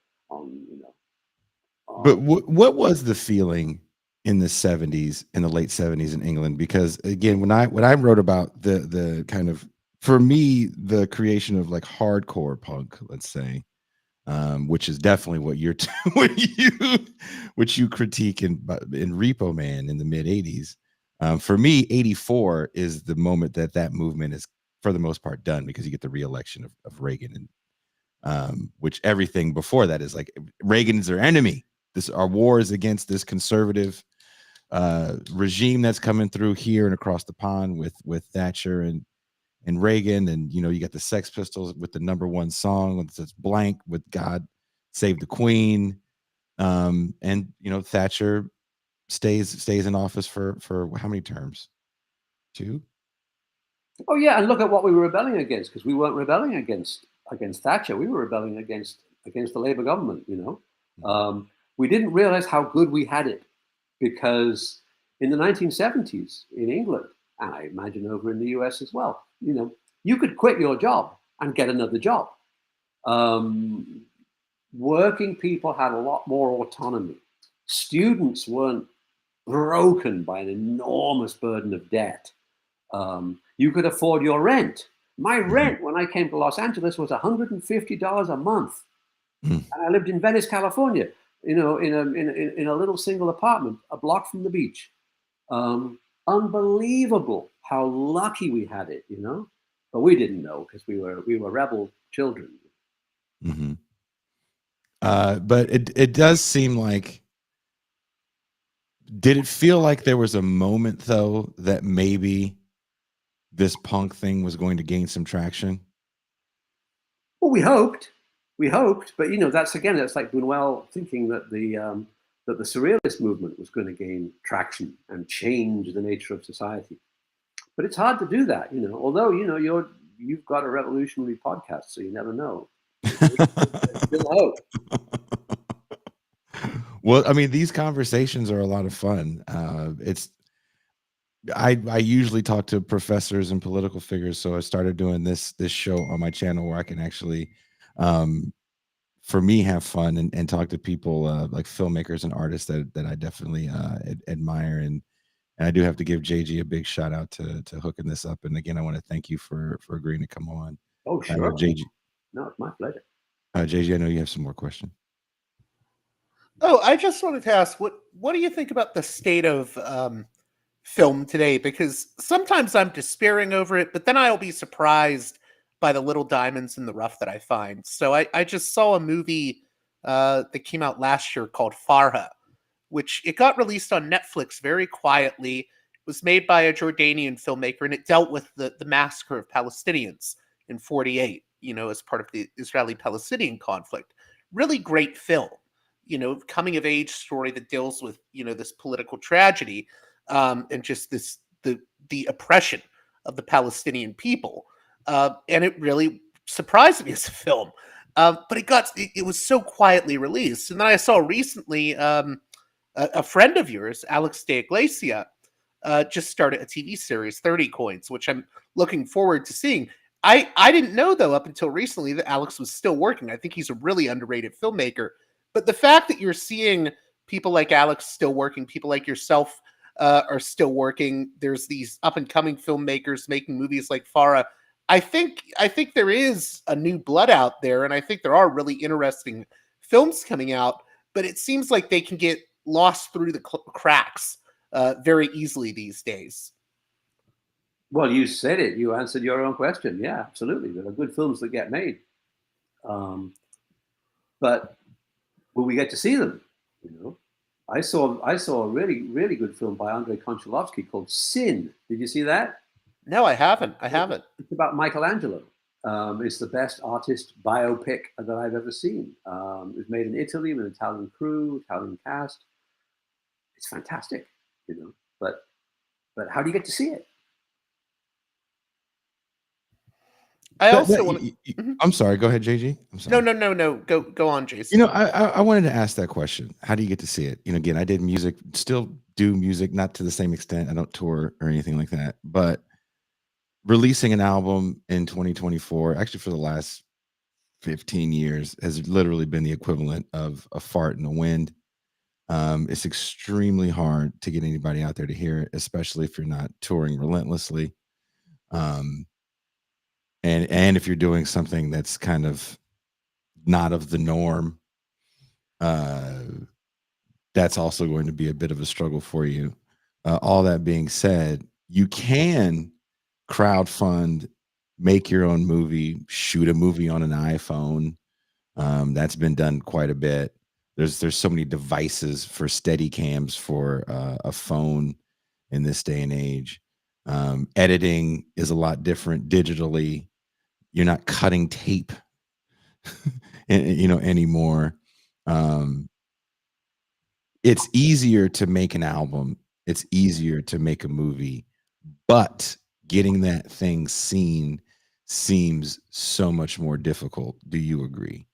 But what was the feeling in the 70s, in the late 70s in England? Because again, when I wrote about the kind of, for me, the creation of like hardcore punk, let's say, which is definitely what you're which you critique in Repo Man in the mid 80s. For me, 84 is the moment that movement is for the most part done, because you get the re-election of Reagan, and which everything before that is like Reagan's their enemy. Our war is against this conservative regime that's coming through here and across the pond with Thatcher and Reagan. And you got the Sex Pistols with the #1 song that's blank with "God Save the Queen," and Thatcher stays in office for how many terms? 2. Oh yeah, and look at what we were rebelling against, because we weren't rebelling against Thatcher. We were rebelling against the Labour government. We didn't realize how good we had it, because in the 1970s in England, and I imagine over in the US as well, you could quit your job and get another job. Working people had a lot more autonomy. Students weren't broken by an enormous burden of debt. You could afford your rent. My rent when I came to Los Angeles was $150 a month, and I lived in Venice, California. In a little single apartment, a block from the beach. Unbelievable how lucky we had it, but we didn't know, because we were rebel children. Mm-hmm. But it does seem like, did it feel like there was a moment though that maybe this punk thing was going to gain some traction? Well, we hoped, but that's like Buñuel thinking that the surrealist movement was going to gain traction and change the nature of society. But it's hard to do that, although you've got a revolutionary podcast, so you never know. Still hope. Well, I mean, these conversations are a lot of fun. I usually talk to professors and political figures, so I started doing this show on my channel where I can actually, for me, have fun and talk to people like filmmakers and artists that I definitely admire. And I do have to give JG a big shout out to hooking this up. And again, I want to thank you for agreeing to come on. Oh, sure. JG. No, it's my pleasure. JG, I know you have some more questions. Oh, I just wanted to ask, what do you think about the state of film today? Because sometimes I'm despairing over it, but then I'll be surprised by the little diamonds in the rough that I find. So I just saw a movie that came out last year called Farha, which it got released on Netflix very quietly. It was made by a Jordanian filmmaker, and it dealt with the massacre of Palestinians in 48, as part of the Israeli-Palestinian conflict. Really great film, coming of age story that deals with, this political tragedy, and just the oppression of the Palestinian people. And it really surprised me as a film. But it was so quietly released. And then I saw recently a friend of yours, Alex de Iglesia, just started a TV series, 30 Coins, which I'm looking forward to seeing. I didn't know, though, up until recently, that Alex was still working. I think he's a really underrated filmmaker. But the fact that you're seeing people like Alex still working, people like yourself are still working, there's these up-and-coming filmmakers making movies like Farah, I think there is a new blood out there, and I think there are really interesting films coming out. but it seems like they can get lost through the cracks very easily these days. Well, you said it. You answered your own question. Yeah, absolutely. There are good films that get made, but will we get to see them? You know, I saw a really good film by Andrei Konchalovsky called Sin. Did you see that? No, I haven't. It's about Michelangelo. It's the best artist biopic that I've ever seen. It was made in Italy with an Italian crew, Italian cast. It's fantastic, you know. But how do you get to see it? I also want to. I'm sorry. Go ahead, JG. I'm sorry. No. Go on, Jason. You know, I wanted to ask that question. How do you get to see it? You know, again, I did music, still do music, not to the same extent. I don't tour or anything like that. But releasing an album in 2024, actually for the last 15 years, has literally been the equivalent of a fart in the wind. It's extremely hard to get anybody out there to hear it, especially if you're not touring relentlessly. And if you're doing something that's kind of not of the norm, that's also going to be a bit of a struggle for you. All that being said, you can crowdfund, make your own movie, shoot a movie on an iPhone. That's been done quite a bit. There's so many devices for steady cams for a phone in this day and age. Editing is a lot different digitally. You're not cutting tape, you know, anymore. It's easier to make an album. It's easier to make a movie, but getting that thing seen seems so much more difficult. Do you agree?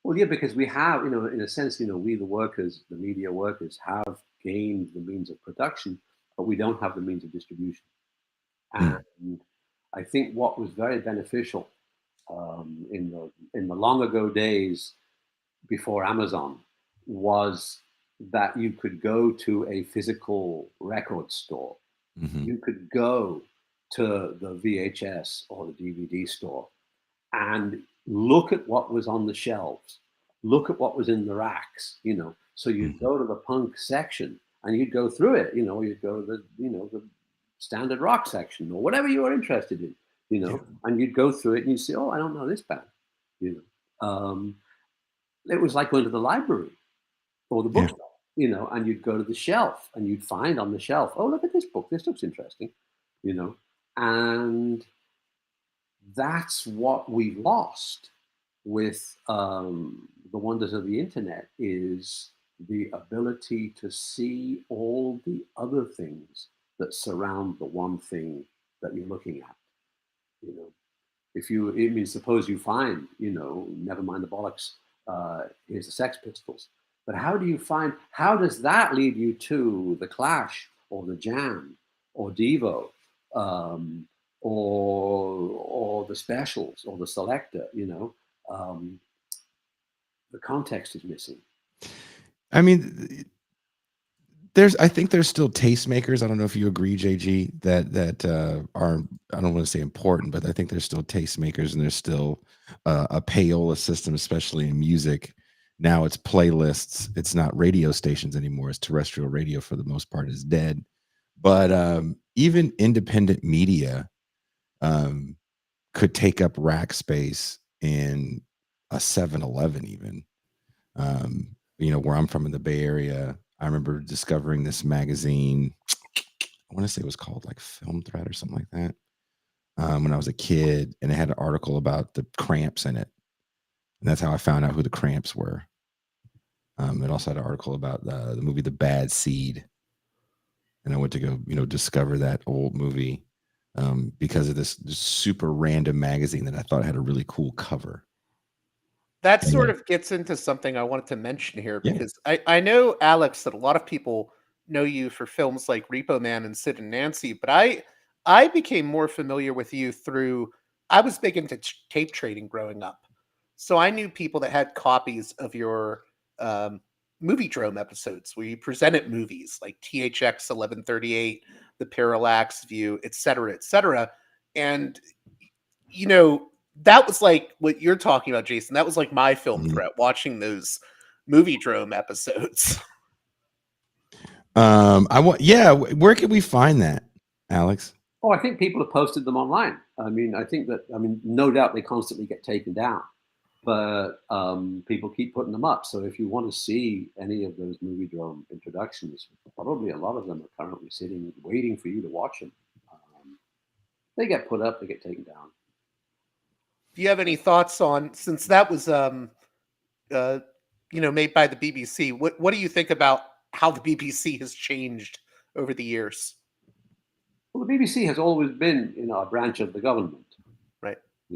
Well, yeah, because we have, you know, in a sense, you know, we the workers, the media workers, have gained the means of production, but we don't have the means of distribution. And I think what was very beneficial in the long ago days before Amazon was that you could go to a physical record store. You could go to the VHS or the DVD store and look at what was on the shelves, look at what was in the racks, you know. So you'd go to the punk section and you'd go through it, you know, you'd go to the standard rock section or whatever you were interested in, you know, and you'd go through it and you'd say, oh, I don't know this band, you know. It was like going to the library or the bookstore, you know, and you'd go to the shelf and you'd find on the shelf, oh, look at this book, this looks interesting, you know. And that's what we've lost with the wonders of the internet, is the ability to see all the other things that surround the one thing that you're looking at. You know, suppose you find, you know, never mind the bollocks, here's the Sex Pistols. But how does that lead you to the Clash or the Jam or Devo, or the Specials or the Selector? You know, the context is missing. I mean, I think there's still tastemakers. I don't know if you agree, JG, that are, I don't want to say important, but I think there's still tastemakers, and there's still a payola system, especially in music. Now it's playlists. It's not radio stations anymore. It's terrestrial radio for the most part is dead. But even independent media could take up rack space in a 7-Eleven even. You know, where I'm from in the Bay Area, I remember discovering this magazine. I want to say it was called like Film Thread or something like that, when I was a kid, and it had an article about the Cramps in it, and that's how I found out who the Cramps were. It also had an article about the movie The Bad Seed, and I went to go, you know, discover that old movie because of this super random magazine that I thought had a really cool cover. That sort of gets into something I wanted to mention here, because I know, Alex, that a lot of people know you for films like Repo Man and Sid and Nancy, but I became more familiar with you through, I was big into tape trading growing up. So I knew people that had copies of your Movie Drome episodes where you presented movies like THX 1138, The Parallax View, et cetera, and, you know, that was like what you're talking about, Jason. That was like my film threat, watching those Movie Drome episodes. Where can we find that, Alex? Oh, I think people have posted them online. I mean, no doubt they constantly get taken down, but people keep putting them up. So if you want to see any of those Movie Drome introductions, probably a lot of them are currently sitting waiting for you to watch them. They get put up, they get taken down. Do you have any thoughts on, since that was made by the BBC, what do you think about how the BBC has changed over the years? Well, the BBC has always been, a branch of the government, right? I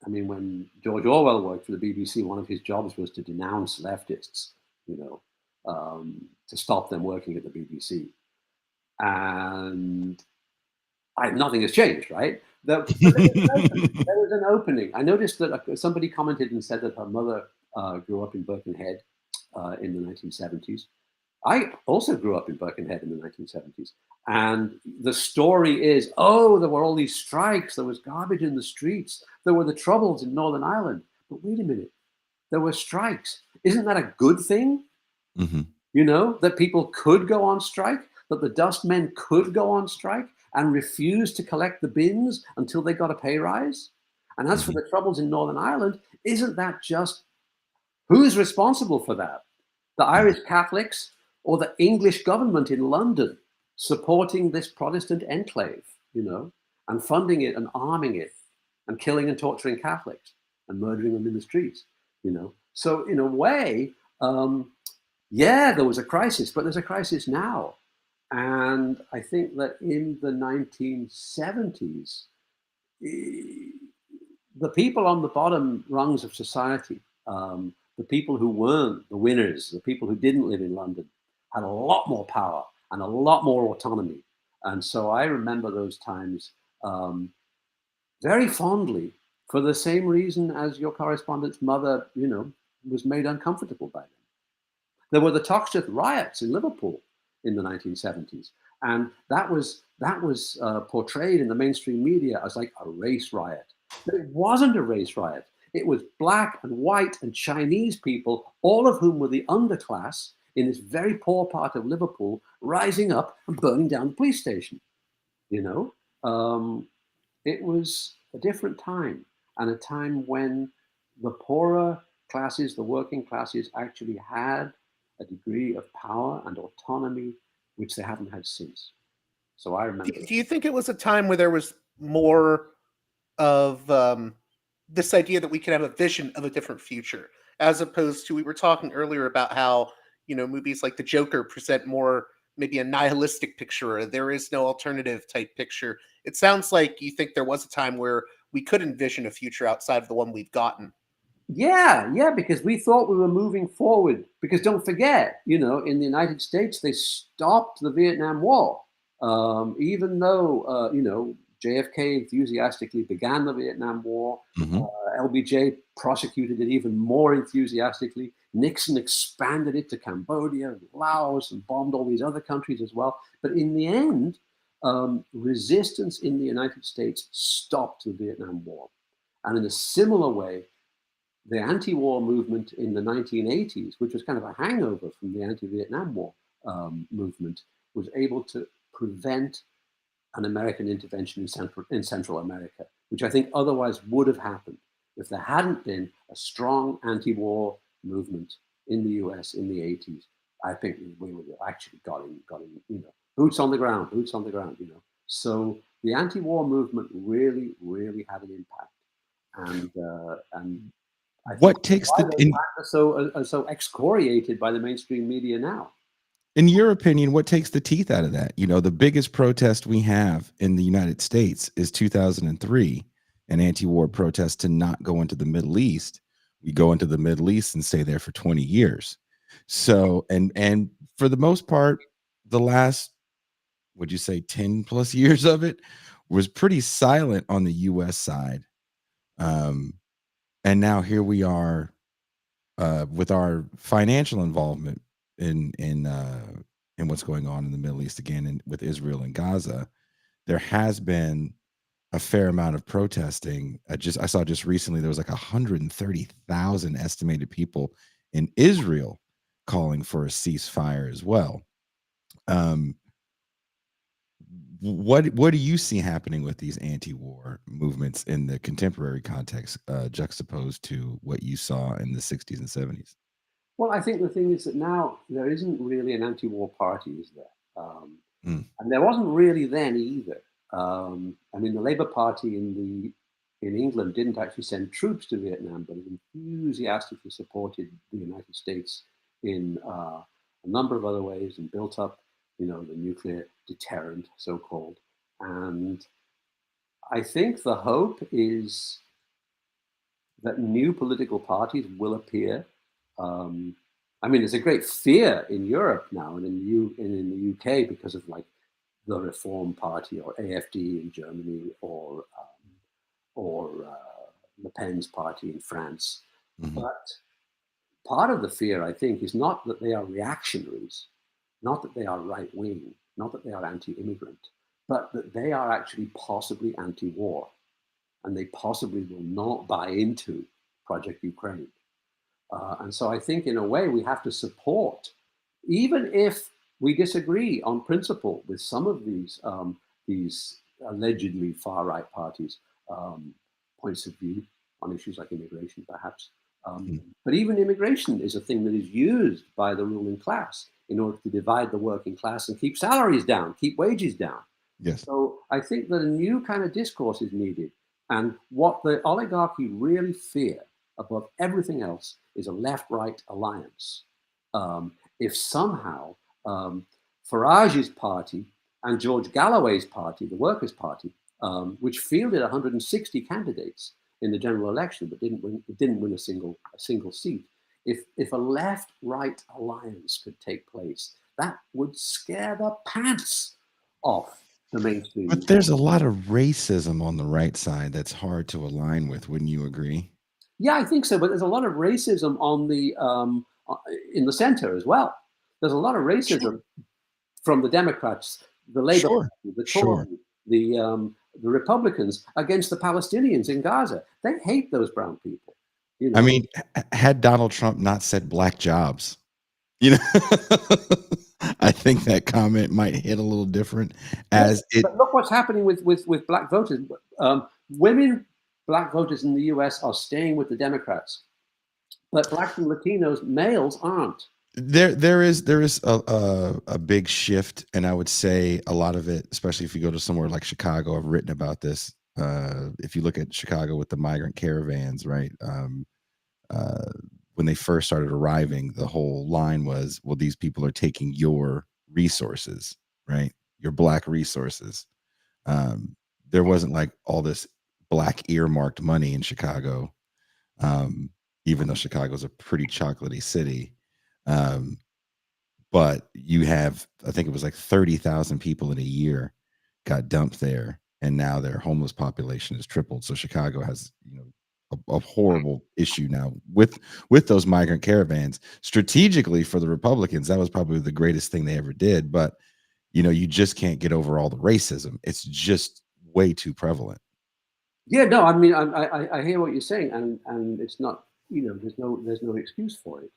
mean, when George Orwell worked for the BBC, one of his jobs was to denounce leftists, to stop them working at the BBC. And nothing has changed, right? There was an opening. I noticed that somebody commented and said that her mother grew up in Birkenhead in the 1970s. I also grew up in Birkenhead in the 1970s. And the story is, there were all these strikes. There was garbage in the streets. There were the troubles in Northern Ireland. But wait a minute. There were strikes. Isn't that a good thing? Mm-hmm. That people could go on strike, that the dustmen could go on strike and refuse to collect the bins until they got a pay rise. And as for the troubles in Northern Ireland, isn't that just, who's responsible for that? The Irish Catholics or the English government in London supporting this Protestant enclave, and funding it and arming it and killing and torturing Catholics and murdering them in the streets, So in a way, there was a crisis, but there's a crisis now. And I think that in the 1970s, the people on the bottom rungs of society, the people who weren't the winners, the people who didn't live in London, had a lot more power and a lot more autonomy. And so I remember those times very fondly, for the same reason as your correspondent's mother, was made uncomfortable by them. There were the Toxteth riots in Liverpool in the 1970s. And that was portrayed in the mainstream media as like a race riot. But it wasn't a race riot. It was black and white and Chinese people, all of whom were the underclass in this very poor part of Liverpool, rising up and burning down the police station. It was a different time, and a time when the poorer classes, the working classes, actually had a degree of power and autonomy which they haven't had since. So I remember. Do you think it was a time where there was more of this idea that we can have a vision of a different future, as opposed to, we were talking earlier about how, movies like The Joker present more maybe a nihilistic picture, or there is no alternative type picture. It sounds like you think there was a time where we could envision a future outside of the one we've gotten. Yeah, because we thought we were moving forward. Because don't forget, in the United States, they stopped the Vietnam War. Even though, JFK enthusiastically began the Vietnam War, LBJ prosecuted it even more enthusiastically. Nixon expanded it to Cambodia, Laos, and bombed all these other countries as well. But in the end, resistance in the United States stopped the Vietnam War. And in a similar way, the anti-war movement in the 1980s, which was kind of a hangover from the anti-Vietnam War movement, was able to prevent an American intervention in Central America, which I think otherwise would have happened if there hadn't been a strong anti-war movement in the US in the 80s. I think we would have actually got in, boots on the ground, So the anti-war movement really, really had an impact. And I what takes are so excoriated by the mainstream media now? In your opinion, what takes the teeth out of that? The biggest protest we have in the United States is 2003, an anti-war protest to not go into the Middle East. We go into the Middle East and stay there for 20 years. So, and for the most part, the last, would you say 10 plus years of it was pretty silent on the US side. And now here we are with our financial involvement in what's going on in the Middle East again, and with Israel and Gaza. There has been a fair amount of protesting. I saw just recently there was like 130,000 estimated people in Israel calling for a ceasefire as well. What do you see happening with these anti-war movements in the contemporary context, juxtaposed to what you saw in the 60s and 70s? Well, I think the thing is that now there isn't really an anti-war party, is there? Mm, And there wasn't really then either. I mean, the Labour Party in England didn't actually send troops to Vietnam, but it enthusiastically supported the United States in a number of other ways and built up, the nuclear deterrent, so-called. And I think the hope is that new political parties will appear. I mean, there's a great fear in Europe now and in the UK because of like the Reform Party or AFD in Germany or Le Pen's party in France. mhm. But part of the fear, I think, is not that they are reactionaries, not that they are right wing, not that they are anti-immigrant, but that they are actually possibly anti-war, and they possibly will not buy into Project Ukraine. And so I think, in a way, we have to support, even if we disagree on principle with some of these allegedly far-right parties' points of view on issues like immigration, perhaps. Mm. But even immigration is a thing that is used by the ruling class in order to divide the working class and keep salaries down, keep wages down. Yes. So I think that a new kind of discourse is needed. And what the oligarchy really fear above everything else is a left-right alliance. If somehow Farage's party and George Galloway's party, the Workers' Party, which fielded 160 candidates in the general election but didn't win a single seat, if a left-right alliance could take place, that would scare the pants off the mainstream. But there's a lot of racism on the right side that's hard to align with. Wouldn't you agree? Yeah, I think so. But there's a lot of racism in the center as well. There's a lot of racism from the Democrats, the Labour Sure. Party, the Sure. Tories, the Republicans against the Palestinians in Gaza. They hate those brown people. I mean, had Donald Trump not said black jobs, you know, I think that comment might hit a little different as it. But look what's happening with black voters. Women, black voters in the U.S. are staying with the Democrats, but blacks and Latinos, males aren't. There is a big shift, and I would say a lot of it, especially if you go to somewhere like Chicago. I've written about this. If you look at Chicago with the migrant caravans, right? Uh, when they first started arriving, the whole line was, "Well, these people are taking your resources, right? Your black resources." There wasn't like all this black earmarked money in Chicago, um, even though Chicago's a pretty chocolatey city. Um, but you have, I think it was like 30,000 people in a year got dumped there, and now their homeless population has tripled. So Chicago has, a horrible issue now with those migrant caravans. Strategically for the Republicans, that was probably the greatest thing they ever did. But you just can't get over all the racism. It's just way too prevalent. Yeah, no, I mean, I hear what you're saying, and it's not, there's no excuse for it,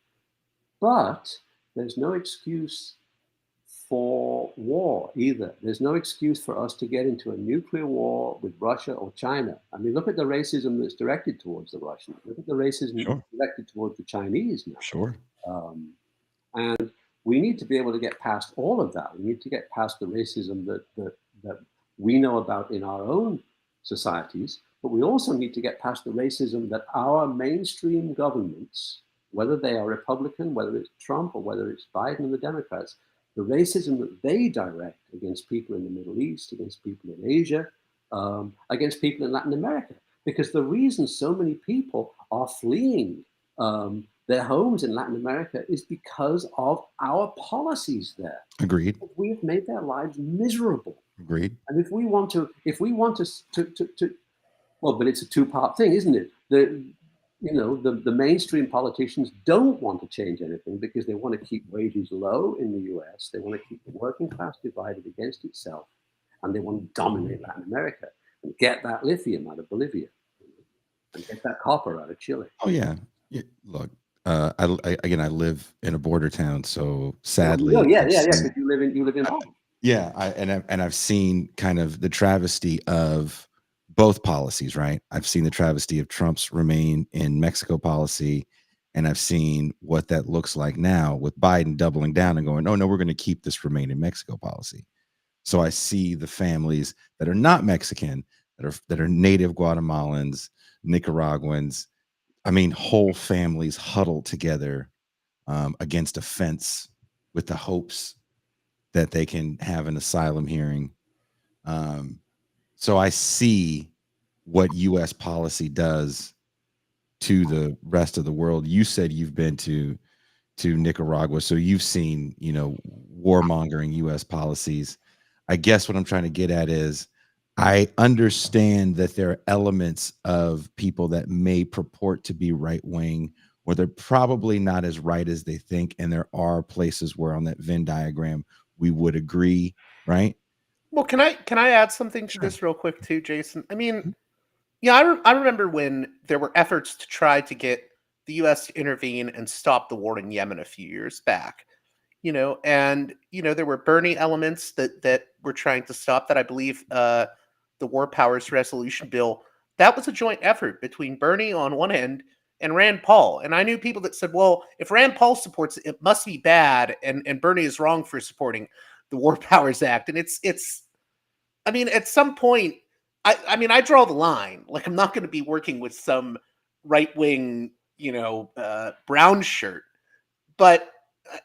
but there's no excuse for war either. There's no excuse for us to get into a nuclear war with Russia or China. I mean, look at the racism that's directed towards the Russians. Look at the racism Sure. directed towards the Chinese now. Sure. And we need to be able to get past all of that. We need to get past the racism that we know about in our own societies, but we also need to get past the racism that our mainstream governments, whether they are Republican, whether it's Trump or whether it's Biden and the Democrats, the racism that they direct against people in the Middle East, against people in Asia, against people in Latin America. Because the reason so many people are fleeing their homes in Latin America is because of our policies there. Agreed. We have made their lives miserable. Agreed. And if we want to, well, but it's a two-part thing, isn't it? The mainstream politicians don't want to change anything because they want to keep wages low in the US. They want to keep the working class divided against itself, and they want to dominate Latin America. and get that lithium out of Bolivia and get that copper out of Chile. Oh yeah. Look, again, I live in a border town, so sadly, Yeah. Because you live in Holland. Yeah, I've seen kind of the travesty of both policies, right? I've seen the travesty of Trump's remain in Mexico policy, and I've seen what that looks like now with Biden doubling down and going, "Oh no, we're going to keep this remain in Mexico policy." So I see the families that are not Mexican, that are native Guatemalans, Nicaraguans. I mean, whole families huddled together against a fence with the hopes that they can have an asylum hearing. So I see what U.S. policy does to the rest of the world. You said you've been to Nicaragua, so you've seen, warmongering U.S. policies. I guess what I'm trying to get at is I understand that there are elements of people that may purport to be right wing, or they're probably not as right as they think, and there are places where on that Venn diagram we would agree, right? Well, can I add something to Sure. this real quick too, Jason? I mean, yeah, I remember when there were efforts to try to get the U.S. to intervene and stop the war in Yemen a few years back. And there were Bernie elements that were trying to stop that. I believe the War Powers Resolution Bill, that was a joint effort between Bernie on one end and Rand Paul. And I knew people that said, well, if Rand Paul supports it, it must be bad, and Bernie is wrong for supporting the War Powers Act. And it's I mean, at some point, I mean, I draw the line. Like, I'm not going to be working with some right wing, brown shirt. But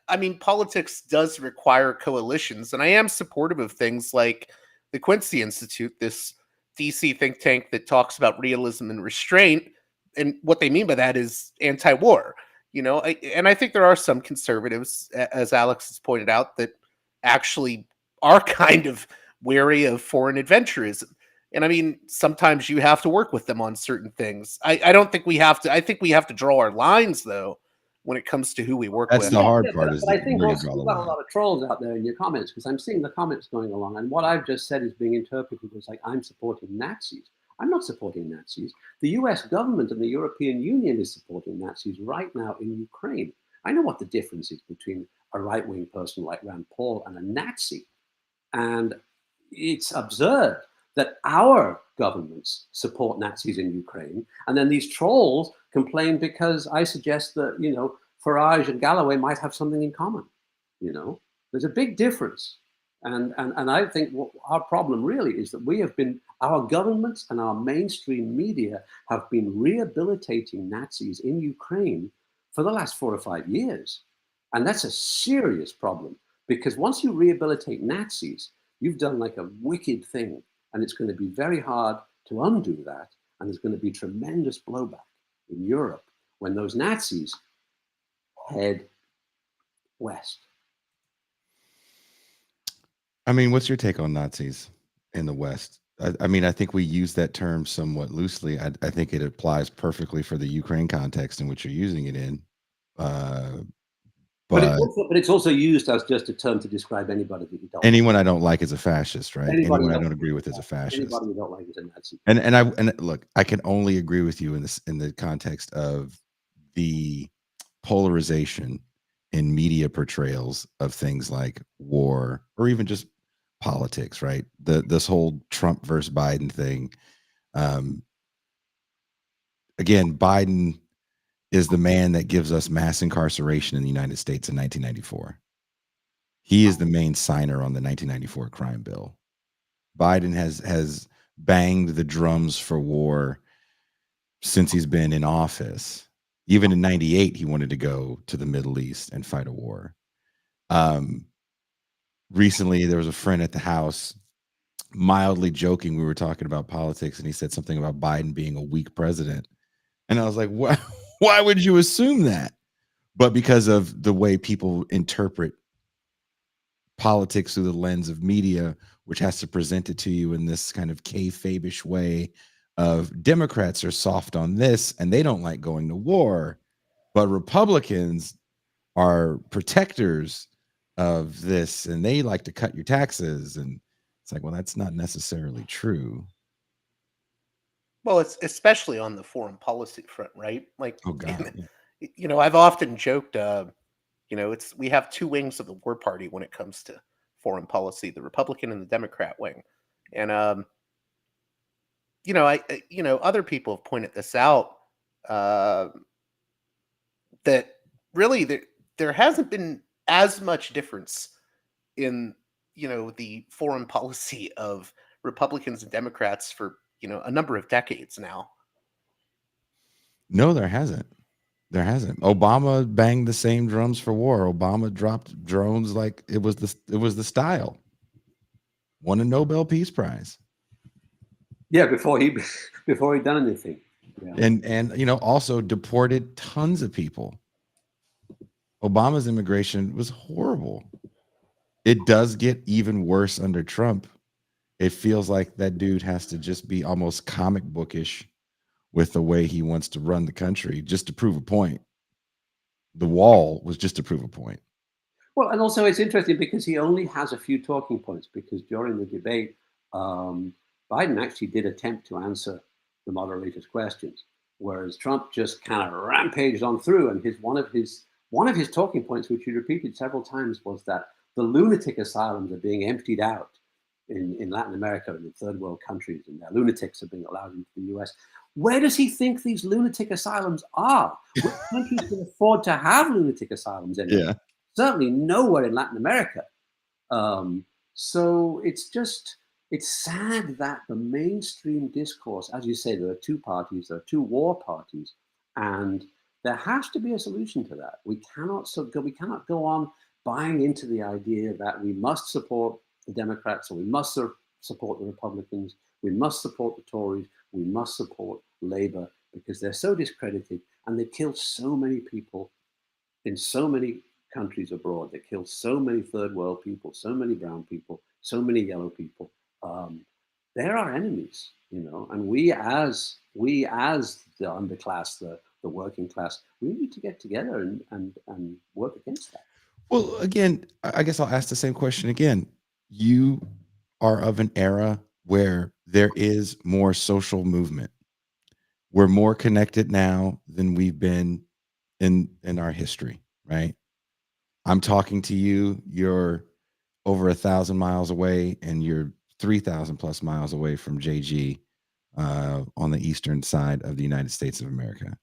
I mean, politics does require coalitions, and I am supportive of things like the Quincy Institute, this DC think tank that talks about realism and restraint. And what they mean by that is anti-war. And I think there are some conservatives, as Alex has pointed out, that actually are kind of wary of foreign adventurism. And I mean, sometimes you have to work with them on certain things. I don't think we have to. I think we have to draw our lines, though, when it comes to who we work That's with. the hard part, is But I think where you also draw the you've got a line. lot of trolls out there in your comments, because I'm seeing the comments going along, and what I've just said is being interpreted as like I'm supporting Nazis. I'm not supporting Nazis. The US government and the European Union is supporting Nazis right now in Ukraine. I know what the difference is between a right-wing person like Rand Paul and a Nazi. And it's absurd that our governments support Nazis in Ukraine, and then these trolls complain because I suggest that, Farage and Galloway might have something in common. There's a big difference. And I think what our problem really is that our governments and our mainstream media have been rehabilitating Nazis in Ukraine for the last 4 or 5 years. And that's a serious problem, because once you rehabilitate Nazis, you've done like a wicked thing, and it's going to be very hard to undo that. And there's going to be tremendous blowback in Europe when those Nazis head west. I mean, what's your take on Nazis in the West? I mean, I think we use that term somewhat loosely. I think it applies perfectly for the Ukraine context in which you're using it in. But But it's also used as just a term to describe anybody that you don't anyone I don't like is a fascist, right? Anybody Anyone I you don't agree with is a fascist. Anybody you don't like is a Nazi. And look, I can only agree with you in the context of the polarization in media portrayals of things like war or even just politics, right? This whole Trump versus Biden thing. Again, Biden is the man that gives us mass incarceration in the United States in 1994. He is the main signer on the 1994 crime bill. Biden has banged the drums for war since he's been in office. Even in 98, he wanted to go to the Middle East and fight a war. Recently, there was a friend at the house mildly joking. We were talking about politics, and he said something about Biden being a weak president. And I was like, why would you assume that? But because of the way people interpret politics through the lens of media, which has to present it to you in this kind of kayfabe-ish way of Democrats are soft on this and they don't like going to war, but Republicans are protectors of this and they like to cut your taxes. And it's like, well, that's not necessarily true. Well, it's especially on the foreign policy front, right? Like, Oh God. I've often joked, we have two wings of the war party when it comes to foreign policy: the Republican and the Democrat wing. And other people have pointed this out, uh, that really there hasn't been as much difference in the foreign policy of Republicans and Democrats for a number of decades now. No, there hasn't. There hasn't. Obama banged the same drums for war. Obama dropped drones like it was the style. Won a Nobel Peace Prize. Yeah, before he'd done anything. Yeah. And also deported tons of people. Obama's immigration was horrible. It does get even worse under Trump. It feels like that dude has to just be almost comic bookish with the way he wants to run the country just to prove a point. The wall was just to prove a point. Well, and also it's interesting because he only has a few talking points, because during the debate, Biden actually did attempt to answer the moderator's questions, whereas Trump just kind of rampaged on through. And one of his talking points, which he repeated several times, was that the lunatic asylums are being emptied out in Latin America and in third world countries, and their lunatics are being allowed into the US. Where does he think these lunatic asylums are? Which countries can afford to have lunatic asylums anymore? Yeah. Certainly nowhere in Latin America. So it's sad that the mainstream discourse, as you say, there are two parties, there are two war parties, and there has to be a solution to that. We cannot go on buying into the idea that we must support the Democrats or we must support the Republicans, we must support the Tories, we must support Labour, because they're so discredited and they kill so many people in so many countries abroad. They kill so many third world people, so many brown people, so many yellow people. They're our enemies, and we as the underclass, the working class, we need to get together and work against that. Well, again, I guess I'll ask the same question again. You are of an era where there is more social movement. We're more connected now than we've been in our history, right? I'm talking to you, you're over 1,000 miles away, and you're 3,000 plus miles away from JG on the eastern side of the United States of America.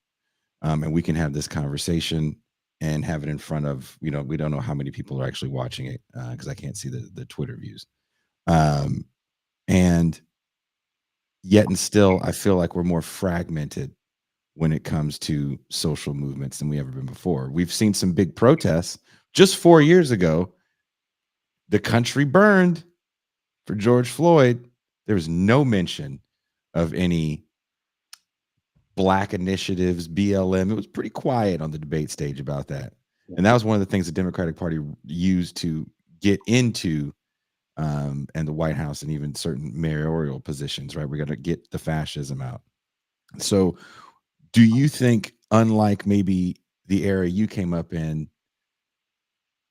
And we can have this conversation and have it in front of, we don't know how many people are actually watching it because I can't see the Twitter views. And yet and still, I feel like we're more fragmented when it comes to social movements than we ever been before. We've seen some big protests. Just 4 years ago, the country burned for George Floyd. There was no mention of any Black initiatives, BLM. It was pretty quiet on the debate stage about that. And that was one of the things the Democratic Party used to get into and the White House and even certain mayoral positions, right? We got to get the fascism out. So do you think, unlike maybe the era you came up in,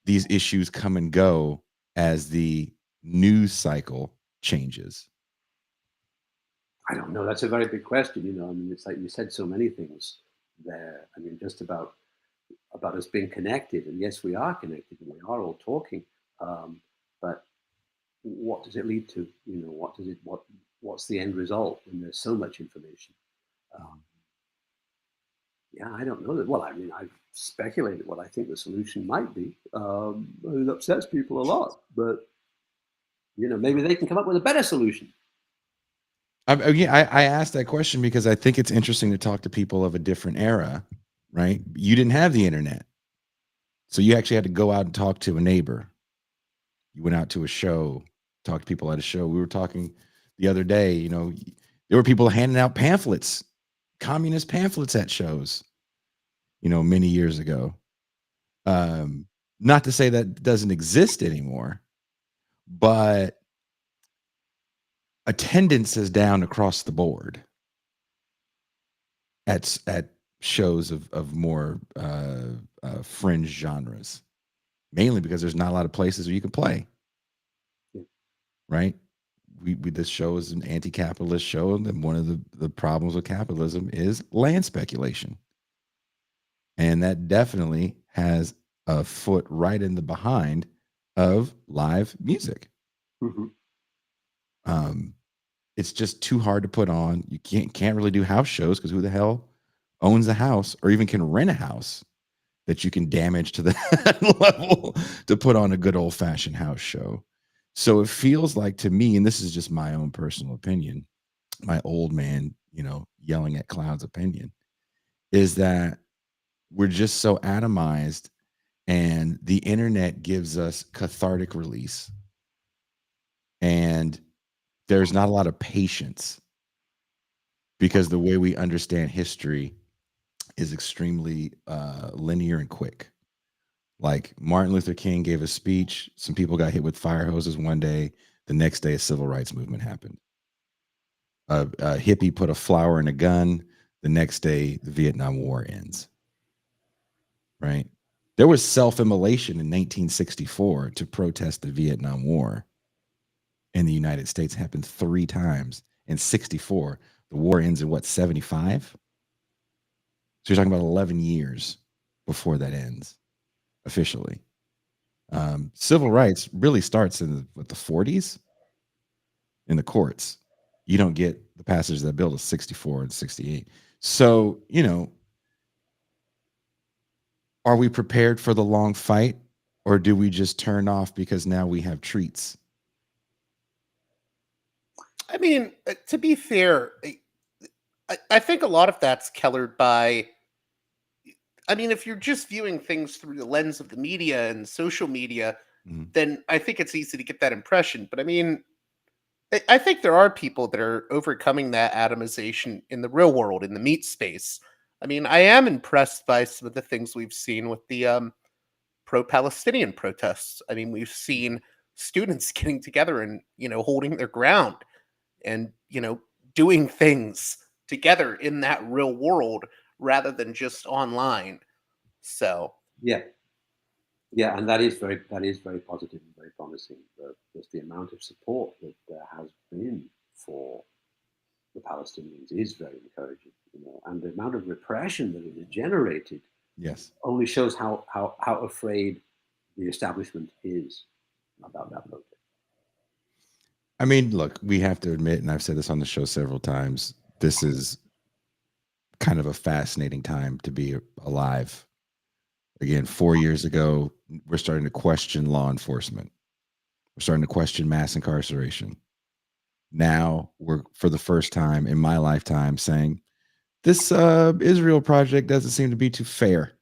these issues come and go as the news cycle changes? I don't know. That's a very big question. I mean, it's like you said so many things there. I mean, just about us being connected, and yes, we are connected, and we are all talking. But what does it lead to? What's the end result when there's so much information? Yeah, I don't know that. Well, I mean, I've speculated what I think the solution might be. It upsets people a lot, but maybe they can come up with a better solution. I asked that question because I think it's interesting to talk to people of a different era, right? You didn't have the internet. So you actually had to go out and talk to a neighbor. You went out to a show, talked to people at a show. We were talking the other day, there were people handing out pamphlets, communist pamphlets at shows, many years ago. Not to say that doesn't exist anymore, but attendance is down across the board at shows of more fringe genres, mainly because there's not a lot of places where you can play. Right? this show is an anti-capitalist show, and one of the problems with capitalism is land speculation, and that definitely has a foot right in the behind of live music. Mhm. It's just too hard to put on. You can't really do house shows because who the hell owns a house or even can rent a house that you can damage to that level to put on a good old-fashioned house show. So it feels like to me, and this is just my own personal opinion, my old man, yelling at clouds opinion, is that we're just so atomized, and the internet gives us cathartic release, and there's not a lot of patience because the way we understand history is extremely linear and quick. Like Martin Luther King gave a speech, some people got hit with fire hoses one day, the next day a civil rights movement happened. A hippie put a flower in a gun, the next day the Vietnam War ends. Right? There was self-immolation in 1964 to protest the Vietnam War in the United States. It happened 3 times. In 64, the war ends in what, 75? So you're talking about 11 years before that ends officially. Civil rights really starts in the 40s in the courts. You don't get the passage of that bill to 64 and 68. So, are we prepared for the long fight, or do we just turn off because now we have treats? I mean, to be fair, I think a lot of that's colored by. I mean, if you're just viewing things through the lens of the media and social media, Mhm. then I think it's easy to get that impression. But I mean, I think there are people that are overcoming that atomization in the real world, in the meat space. I mean, I am impressed by some of the things we've seen with the pro-Palestinian protests. I mean, we've seen students getting together and holding their ground and doing things together in that real world rather than just online. So Yeah, yeah, and that is very positive and very promising. Just the amount of support that there has been for the Palestinians is very encouraging, and the amount of repression that it has generated Yes. only shows how afraid the establishment is about that protest. I mean, look, we have to admit, and I've said this on the show several times, this is kind of a fascinating time to be alive. Again, 4 years ago, we're starting to question law enforcement. We're starting to question mass incarceration. Now we're, for the first time in my lifetime, saying this Israel project doesn't seem to be too fair.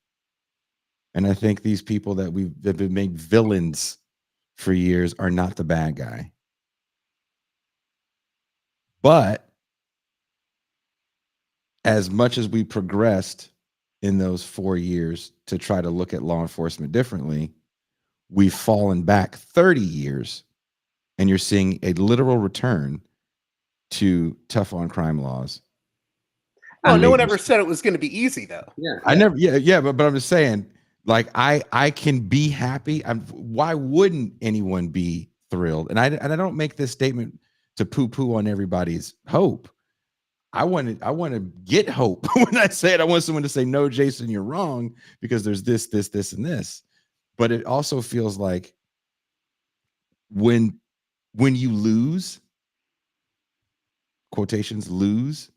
And I think these people that have been made villains for years are not the bad guy. But as much as we progressed in those 4 years to try to look at law enforcement differently, we've fallen back 30 years, and you're seeing a literal return to tough on crime laws. well, And no one maybe ever said it was going to be easy, though. Yeah, I never, yeah, but I'm just saying, like, I can be happy. Why wouldn't anyone be thrilled? And I don't make this statement to poo-poo on everybody's hope. I want to get hope when I say it. I want someone to say, no, Jason, you're wrong, because there's this, and this. But it also feels like when you lose, quotations, lose,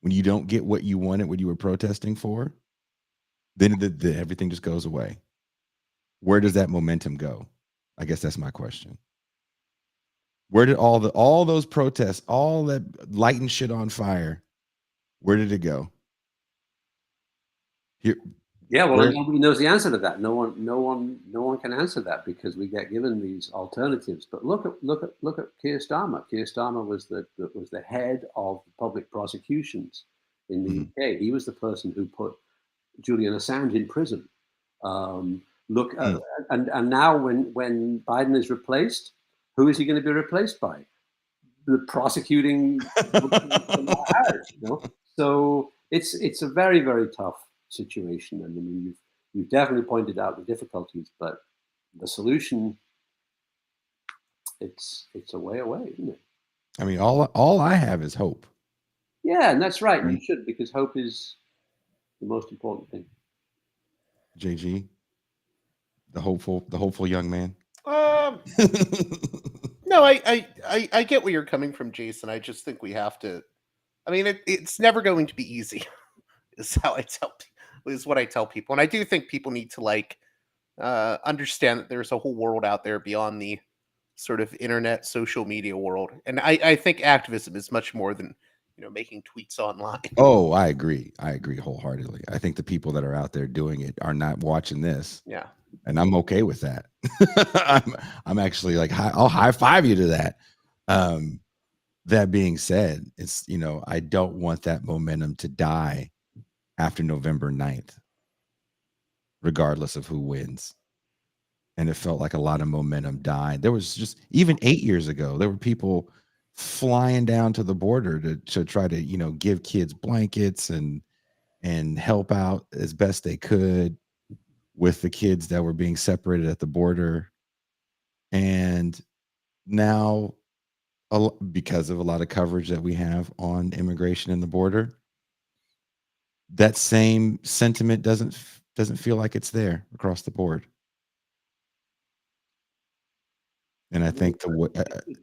when you don't get what you wanted, what you were protesting for, then everything just goes away. Where does that momentum go? I guess that's my question. Where did all those protests, all that lighting shit on fire, where did it go? Here, yeah. Well, where? nobody knows the answer to that. No one can answer that because we get given these alternatives. But look at Keir Starmer. Keir Starmer was the head of public prosecutions in the UK. He was the person who put Julian Assange in prison. Look, and now when Biden is replaced, who is he going to be replaced by? The prosecuting So it's a very, very tough situation. And I mean, you've definitely pointed out the difficulties, but the solution, it's a way away, isn't it? I mean, all I have is hope. Yeah, and that's right. Right. You should, because hope is the most important thing. JG, the hopeful young man. Um, no, I get where you're coming from, Jason. I just think we have to. I mean, it's never going to be easy. Is how is what I tell people, and I do think people need to like understand that there's a whole world out there beyond the sort of internet social media world, and I think activism is much more than making tweets online. Oh, I agree wholeheartedly. I think the people that are out there doing it are not watching this, Yeah. and I'm okay with that. I'm actually like, I'll high five you to that. That being said, it's, I don't want that momentum to die after November 9th, regardless of who wins. And it felt like a lot of momentum died. There was just, even 8 years ago, there were people flying down to the border to try to, give kids blankets and help out as best they could with the kids that were being separated at the border. And now, because of a lot of coverage that we have on immigration and the border, that same sentiment doesn't feel like it's there across the board. And I think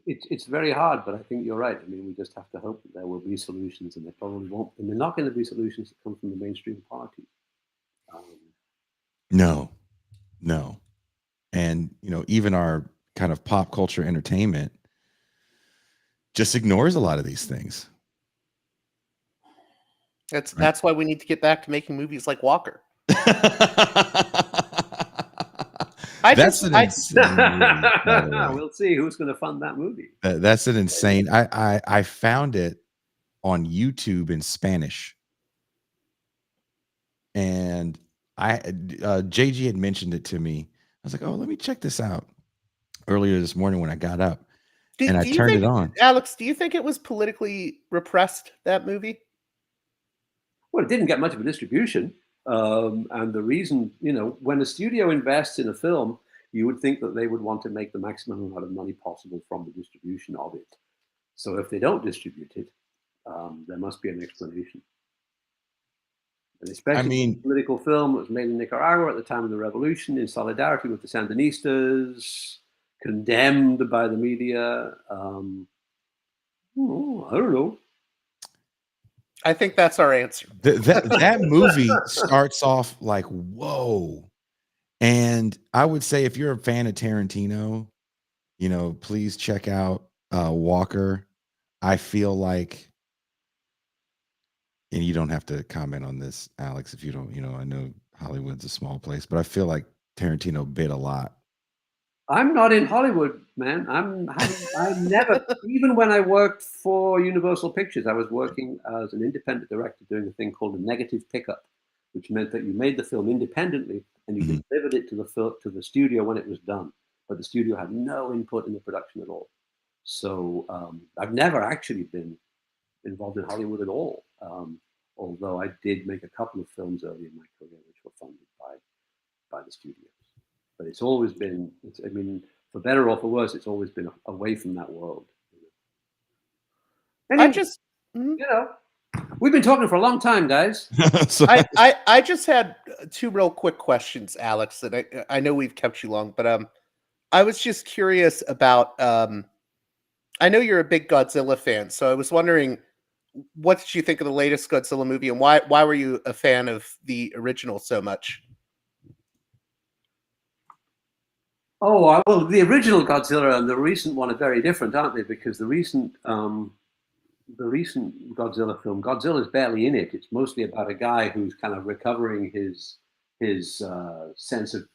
It's very hard, but I think you're right. I mean, we just have to hope that there will be solutions, and they probably won't. And they're not going to be solutions that come from the mainstream parties. No. And, even our kind of pop culture entertainment just ignores a lot of these things. That's why we need to get back to making movies like Walker. That's an insane movie, by the way. We'll see who's going to fund that movie. That's an insane. I found it on YouTube in Spanish, and JG had mentioned it to me. I was like, oh, let me check this out earlier this morning when I got up, and I turned it on. Alex, do you think it was politically repressed, that movie? Well, it didn't get much of a distribution. And the reason, when a studio invests in a film, you would think that they would want to make the maximum amount of money possible from the distribution of it. So if they don't distribute it, there must be an explanation. And especially a political film that was made in Nicaragua at the time of the revolution in solidarity with the Sandinistas, condemned by the media. I don't know. I think that's our answer. That movie starts off like, whoa. And I would say if you're a fan of Tarantino, please check out Walker. I feel like, and you don't have to comment on this, Alex, if you don't, I know Hollywood's a small place, but I feel like Tarantino bit a lot. I'm not in Hollywood, man. I'm never, even when I worked for Universal Pictures, I was working as an independent director doing a thing called a negative pickup, which meant that you made the film independently and you delivered it to the studio when it was done. But the studio had no input in the production at all. So I've never actually been involved in Hollywood at all. Although I did make a couple of films early in my career, which were funded by the studios. But it's always been, for better or for worse, it's always been away from that world. Anyway, we've been talking for a long time, guys. I just had two real quick questions, Alex, that I know we've kept you long, but I was just curious about, I know you're a big Godzilla fan, so I was wondering, what did you think of the latest Godzilla movie, and why were you a fan of the original so much? Oh, well, the original Godzilla and the recent one are very different, aren't they? Because the recent Godzilla film, Godzilla's barely in it. It's mostly about a guy who's kind of recovering his sense of,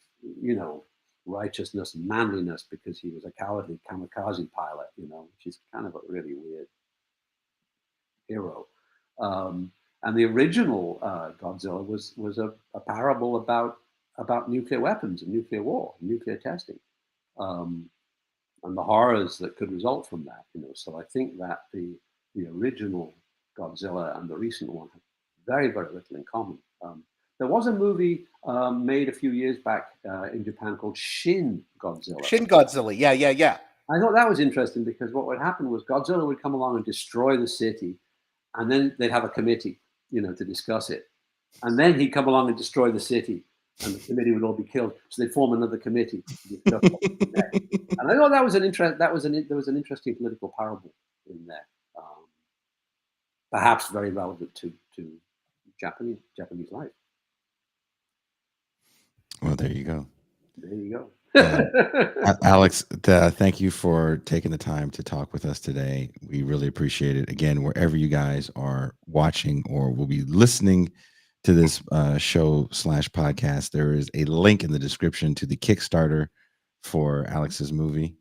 righteousness and manliness because he was a cowardly kamikaze pilot, which is kind of a really weird hero. And the original Godzilla was a parable about nuclear weapons and nuclear war, and nuclear testing, and the horrors that could result from that. So I think that the original Godzilla and the recent one have very, very little in common. There was a movie made a few years back in Japan called Shin Godzilla. Shin Godzilla, yeah. I thought that was interesting because what would happen was Godzilla would come along and destroy the city, and then they'd have a committee, to discuss it. And then he'd come along and destroy the city, and the committee would all be killed. So they'd form another committee to discuss what to do next. And I thought that was there was an interesting political parable in there, perhaps very relevant to Japanese life. Well, there you go. There you go. Alex, thank you for taking the time to talk with us today. We really appreciate it. Again, wherever you guys are watching or will be listening to this show/podcast, there is a link in the description to the Kickstarter for Alex's movie.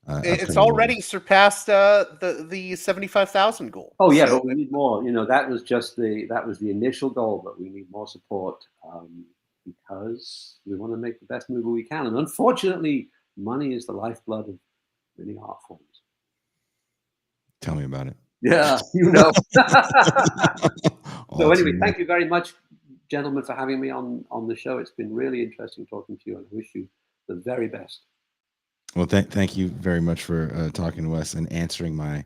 It's already surpassed the 75,000 goal. Oh yeah, but we need more. That was the initial goal, but we need more support. Because we want to make the best movie we can. And unfortunately, money is the lifeblood of many art forms. Tell me about it. Yeah, So anyway, thank you very much, gentlemen, for having me on the show. It's been really interesting talking to you, and I wish you the very best. Well, thank you very much for talking to us and answering my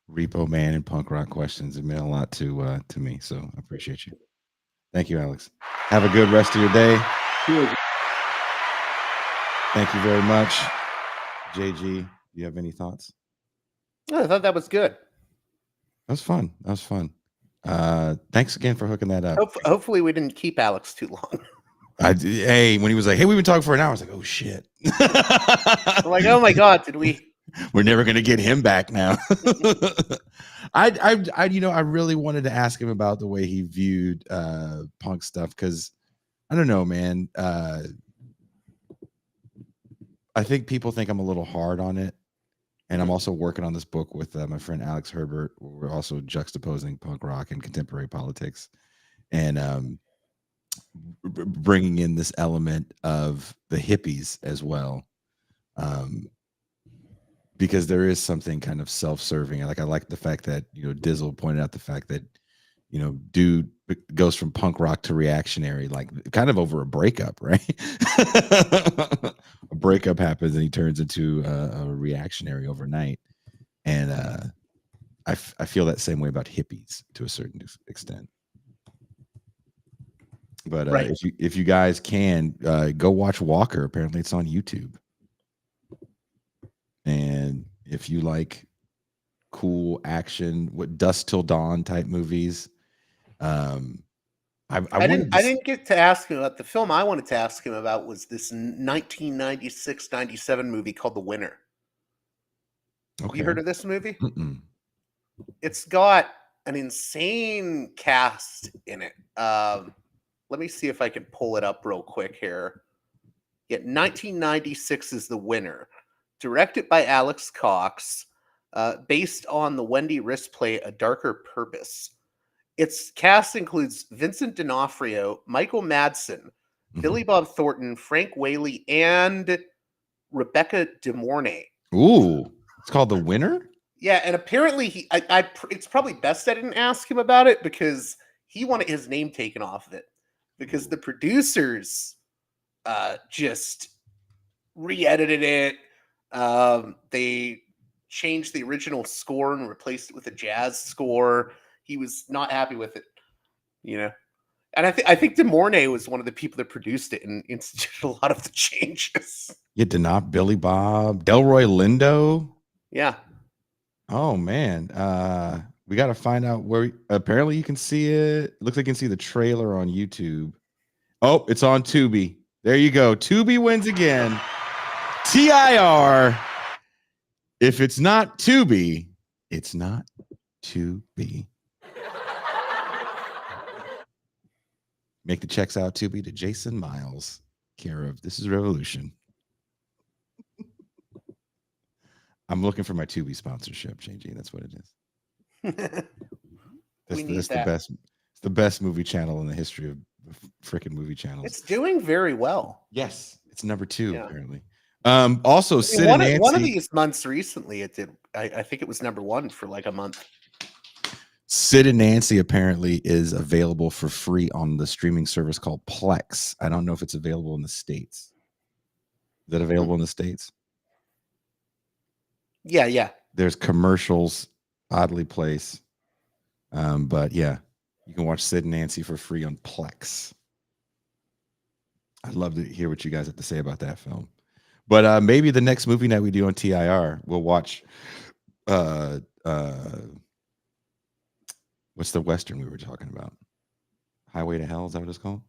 Repo Man and punk rock questions. It meant a lot to me, so I appreciate you. Thank you, Alex. Have a good rest of your day. Cheers. Thank you very much. JG, do you have any thoughts? I thought that was good. That was fun. Thanks again for hooking that up. Hopefully we didn't keep Alex too long. Hey, when he was like, hey, we've been talking for an hour, I was like, oh, shit. I'm like, oh, my God, did we? We're never going to get him back now. I really wanted to ask him about the way he viewed punk stuff, because I don't know, man. I think people think I'm a little hard on it, and I'm also working on this book with my friend Alex Herbert. We're also juxtaposing punk rock and contemporary politics, and bringing in this element of the hippies as well. Because there is something kind of self-serving. I like the fact that, Dizzle pointed out the fact that, dude goes from punk rock to reactionary, like kind of over a breakup, right? A breakup happens and he turns into a reactionary overnight. And I feel that same way about hippies to a certain extent. But Right. if you guys can go watch Walker, apparently it's on YouTube. And if you like cool action, Dusk Till Dawn type movies, I didn't get to ask him about the film. I wanted to ask him about was this 1996-97 movie called The Winner. Okay. You heard of this movie? Mm-mm. It's got an insane cast in it. Let me see if I can pull it up real quick here. Yeah, 1996 is The Winner. Directed by Alex Cox, based on the Wendy Riss play A Darker Purpose. Its cast includes Vincent D'Onofrio, Michael Madsen, Billy Bob Thornton, Frank Whaley, and Rebecca De Mornay. Ooh, it's called The Winner? Yeah, and apparently it's probably best I didn't ask him about it because he wanted his name taken off of it. Because the producers just re-edited it. They changed the original score and replaced it with a jazz score. He was not happy with it, And I think De Mornay was one of the people that produced it and instituted a lot of the changes. Yeah, Billy Bob, Delroy Lindo. Yeah. Oh man, we got to find out where. Apparently, you can see it. Looks like you can see the trailer on YouTube. Oh, it's on Tubi. There you go. Tubi wins again. TIR. If it's not Tubi, it's not to be. Make the checks out, Tubi, to Jason Miles, care of This Is Revolution. I'm looking for my Tubi sponsorship, JG. That's what it is. That's the best. It's the best movie channel in the history of freaking movie channels. It's doing very well. Yes, it's number 2 apparently. Also, Sid and Nancy. One of these months recently, it did. I think it was number 1 for like a month. Sid and Nancy apparently is available for free on the streaming service called Plex. I don't know if it's available in the States. Is that available in the States? Yeah. There's commercials oddly placed. But yeah, you can watch Sid and Nancy for free on Plex. I'd love to hear what you guys have to say about that film. But maybe the next movie night we do on TIR, we'll watch what's the Western we were talking about? Highway to Hell, is that what it's called?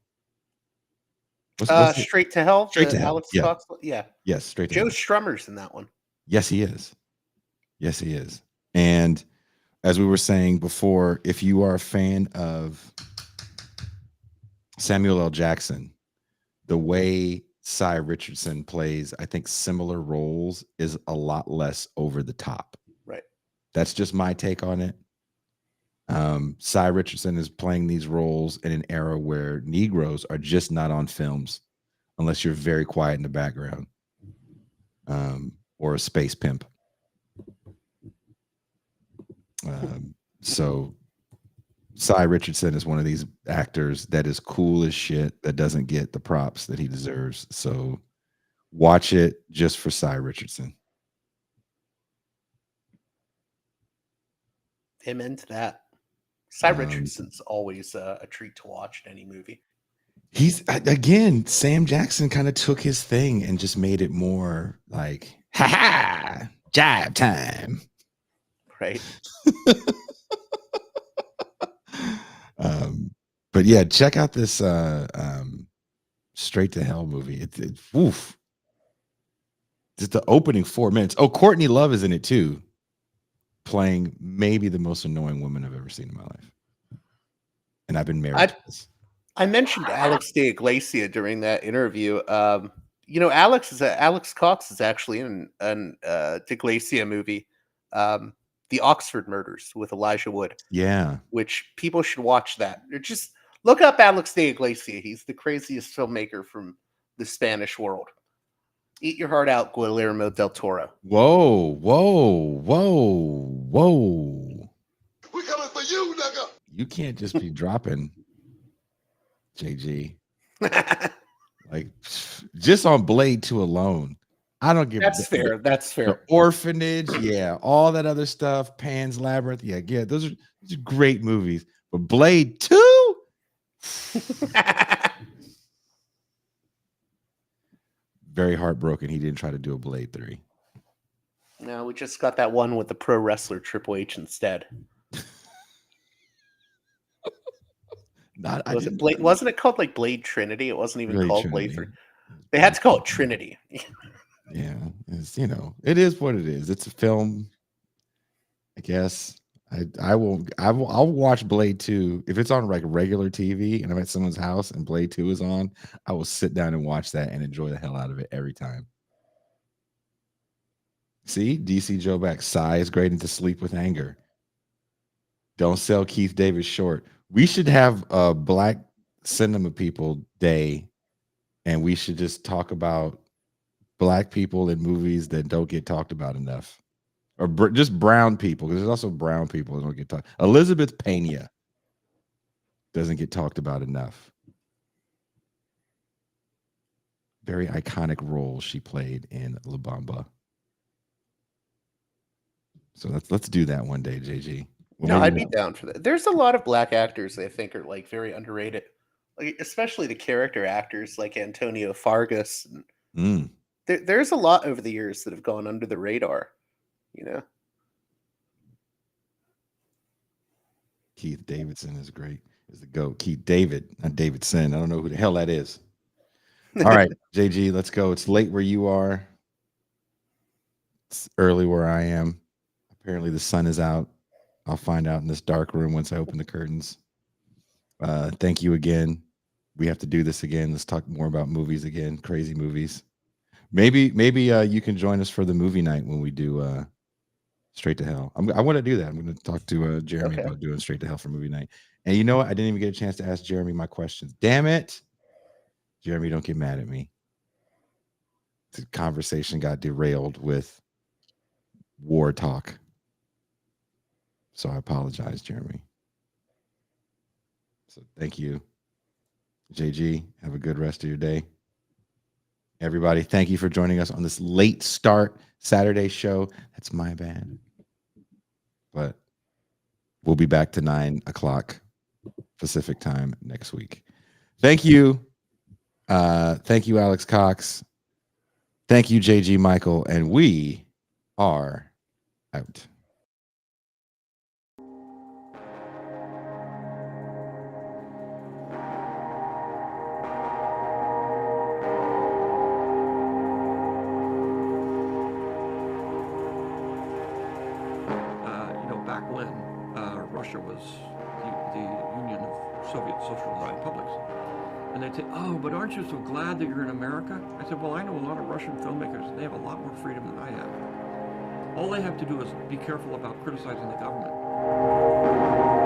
What's Straight to Hell. Straight the to Hell. Alex Yeah. Cox. Yeah. Yes, Straight to Joe Hell. Strummer's in that one. Yes, he is. Yes, he is. And as we were saying before, if you are a fan of Samuel L. Jackson, the way Cy Richardson plays, I think, similar roles is a lot less over the top. Right. That's just my take on it. Cy Richardson is playing these roles in an era where Negroes are just not on films unless you're very quiet in the background, or a space pimp. So Cy Richardson is one of these actors that is cool as shit that doesn't get the props that he deserves. So watch it just for Cy Richardson. Him into that. Cy Richardson's always a treat to watch in any movie. He's, again, Sam Jackson kind of took his thing and just made it more like, ha ha, jive time. Right. But yeah, check out this Straight to Hell movie. It's woof. Just the opening 4 minutes. Oh, Courtney Love is in it too, playing maybe the most annoying woman I've ever seen in my life. And I've been married to this. I mentioned Alex de Iglesia during that interview. Alex Cox is actually in an de Iglesia movie, The Oxford Murders with Elijah Wood. Yeah. Which people should watch that. Or just look up Alex de Iglesia. He's the craziest filmmaker from the Spanish world. Eat your heart out, Guillermo del Toro. Whoa. We coming for you, nigga. You can't just be dropping JG. Like, just on Blade 2 alone. I don't give That's fair. That's fair. The Orphanage, yeah, all that other stuff, Pan's Labyrinth, yeah, those are great movies. But Blade 2? Very heartbroken he didn't try to do a Blade 3. No, we just got that one with the pro wrestler Triple H instead. Wasn't it called like Blade Trinity? It wasn't even called Blade 3. They had to call it Trinity. Yeah, it's, it is what it is. It's a film, I guess. I'll watch Blade 2 if it's on like regular TV and I'm at someone's house and Blade 2 is on. I will sit down and watch that and enjoy the hell out of it every time. See, DC Joe back. Sigh is great into Sleep with Anger. Don't sell Keith David short. We should have a Black Cinema People Day, and we should just talk about Black people in movies that don't get talked about enough. Or just brown people, because there's also brown people that don't get talked. Elizabeth Pena doesn't get talked about enough. Very iconic role she played in La Bamba. So let's do that one day, JG. No, I'd be down for that. There's a lot of Black actors I think are like very underrated, like especially the character actors like Antonio Fargas. There's a lot over the years that have gone under the radar. Keith Davidson is great. Is the GOAT. Keith David, not Davidson. I don't know who the hell that is. All right, JG, let's go. It's late where you are. It's early where I am. Apparently the sun is out. I'll find out in this dark room once I open the curtains. Thank you again. We have to do this again. Let's talk more about movies again. Crazy movies. Maybe you can join us for the movie night when we do Straight to Hell. I want to do that. I'm going to talk to Jeremy about doing Straight to Hell for movie night. And you know what? I didn't even get a chance to ask Jeremy my questions. Damn it. Jeremy, don't get mad at me. The conversation got derailed with war talk. So I apologize, Jeremy. So thank you. JG, have a good rest of your day. Everybody, thank you for joining us on this late start Saturday show. That's my bad. But we'll be back to 9 o'clock Pacific time next week. Thank you. Thank you, Alex Cox. Thank you, JG Michael. And we are out. Back when Russia was the Union of Soviet Social Republics, and they'd say, "Oh, but aren't you so glad that you're in America?" I said, "Well, I know a lot of Russian filmmakers, and they have a lot more freedom than I have. All they have to do is be careful about criticizing the government."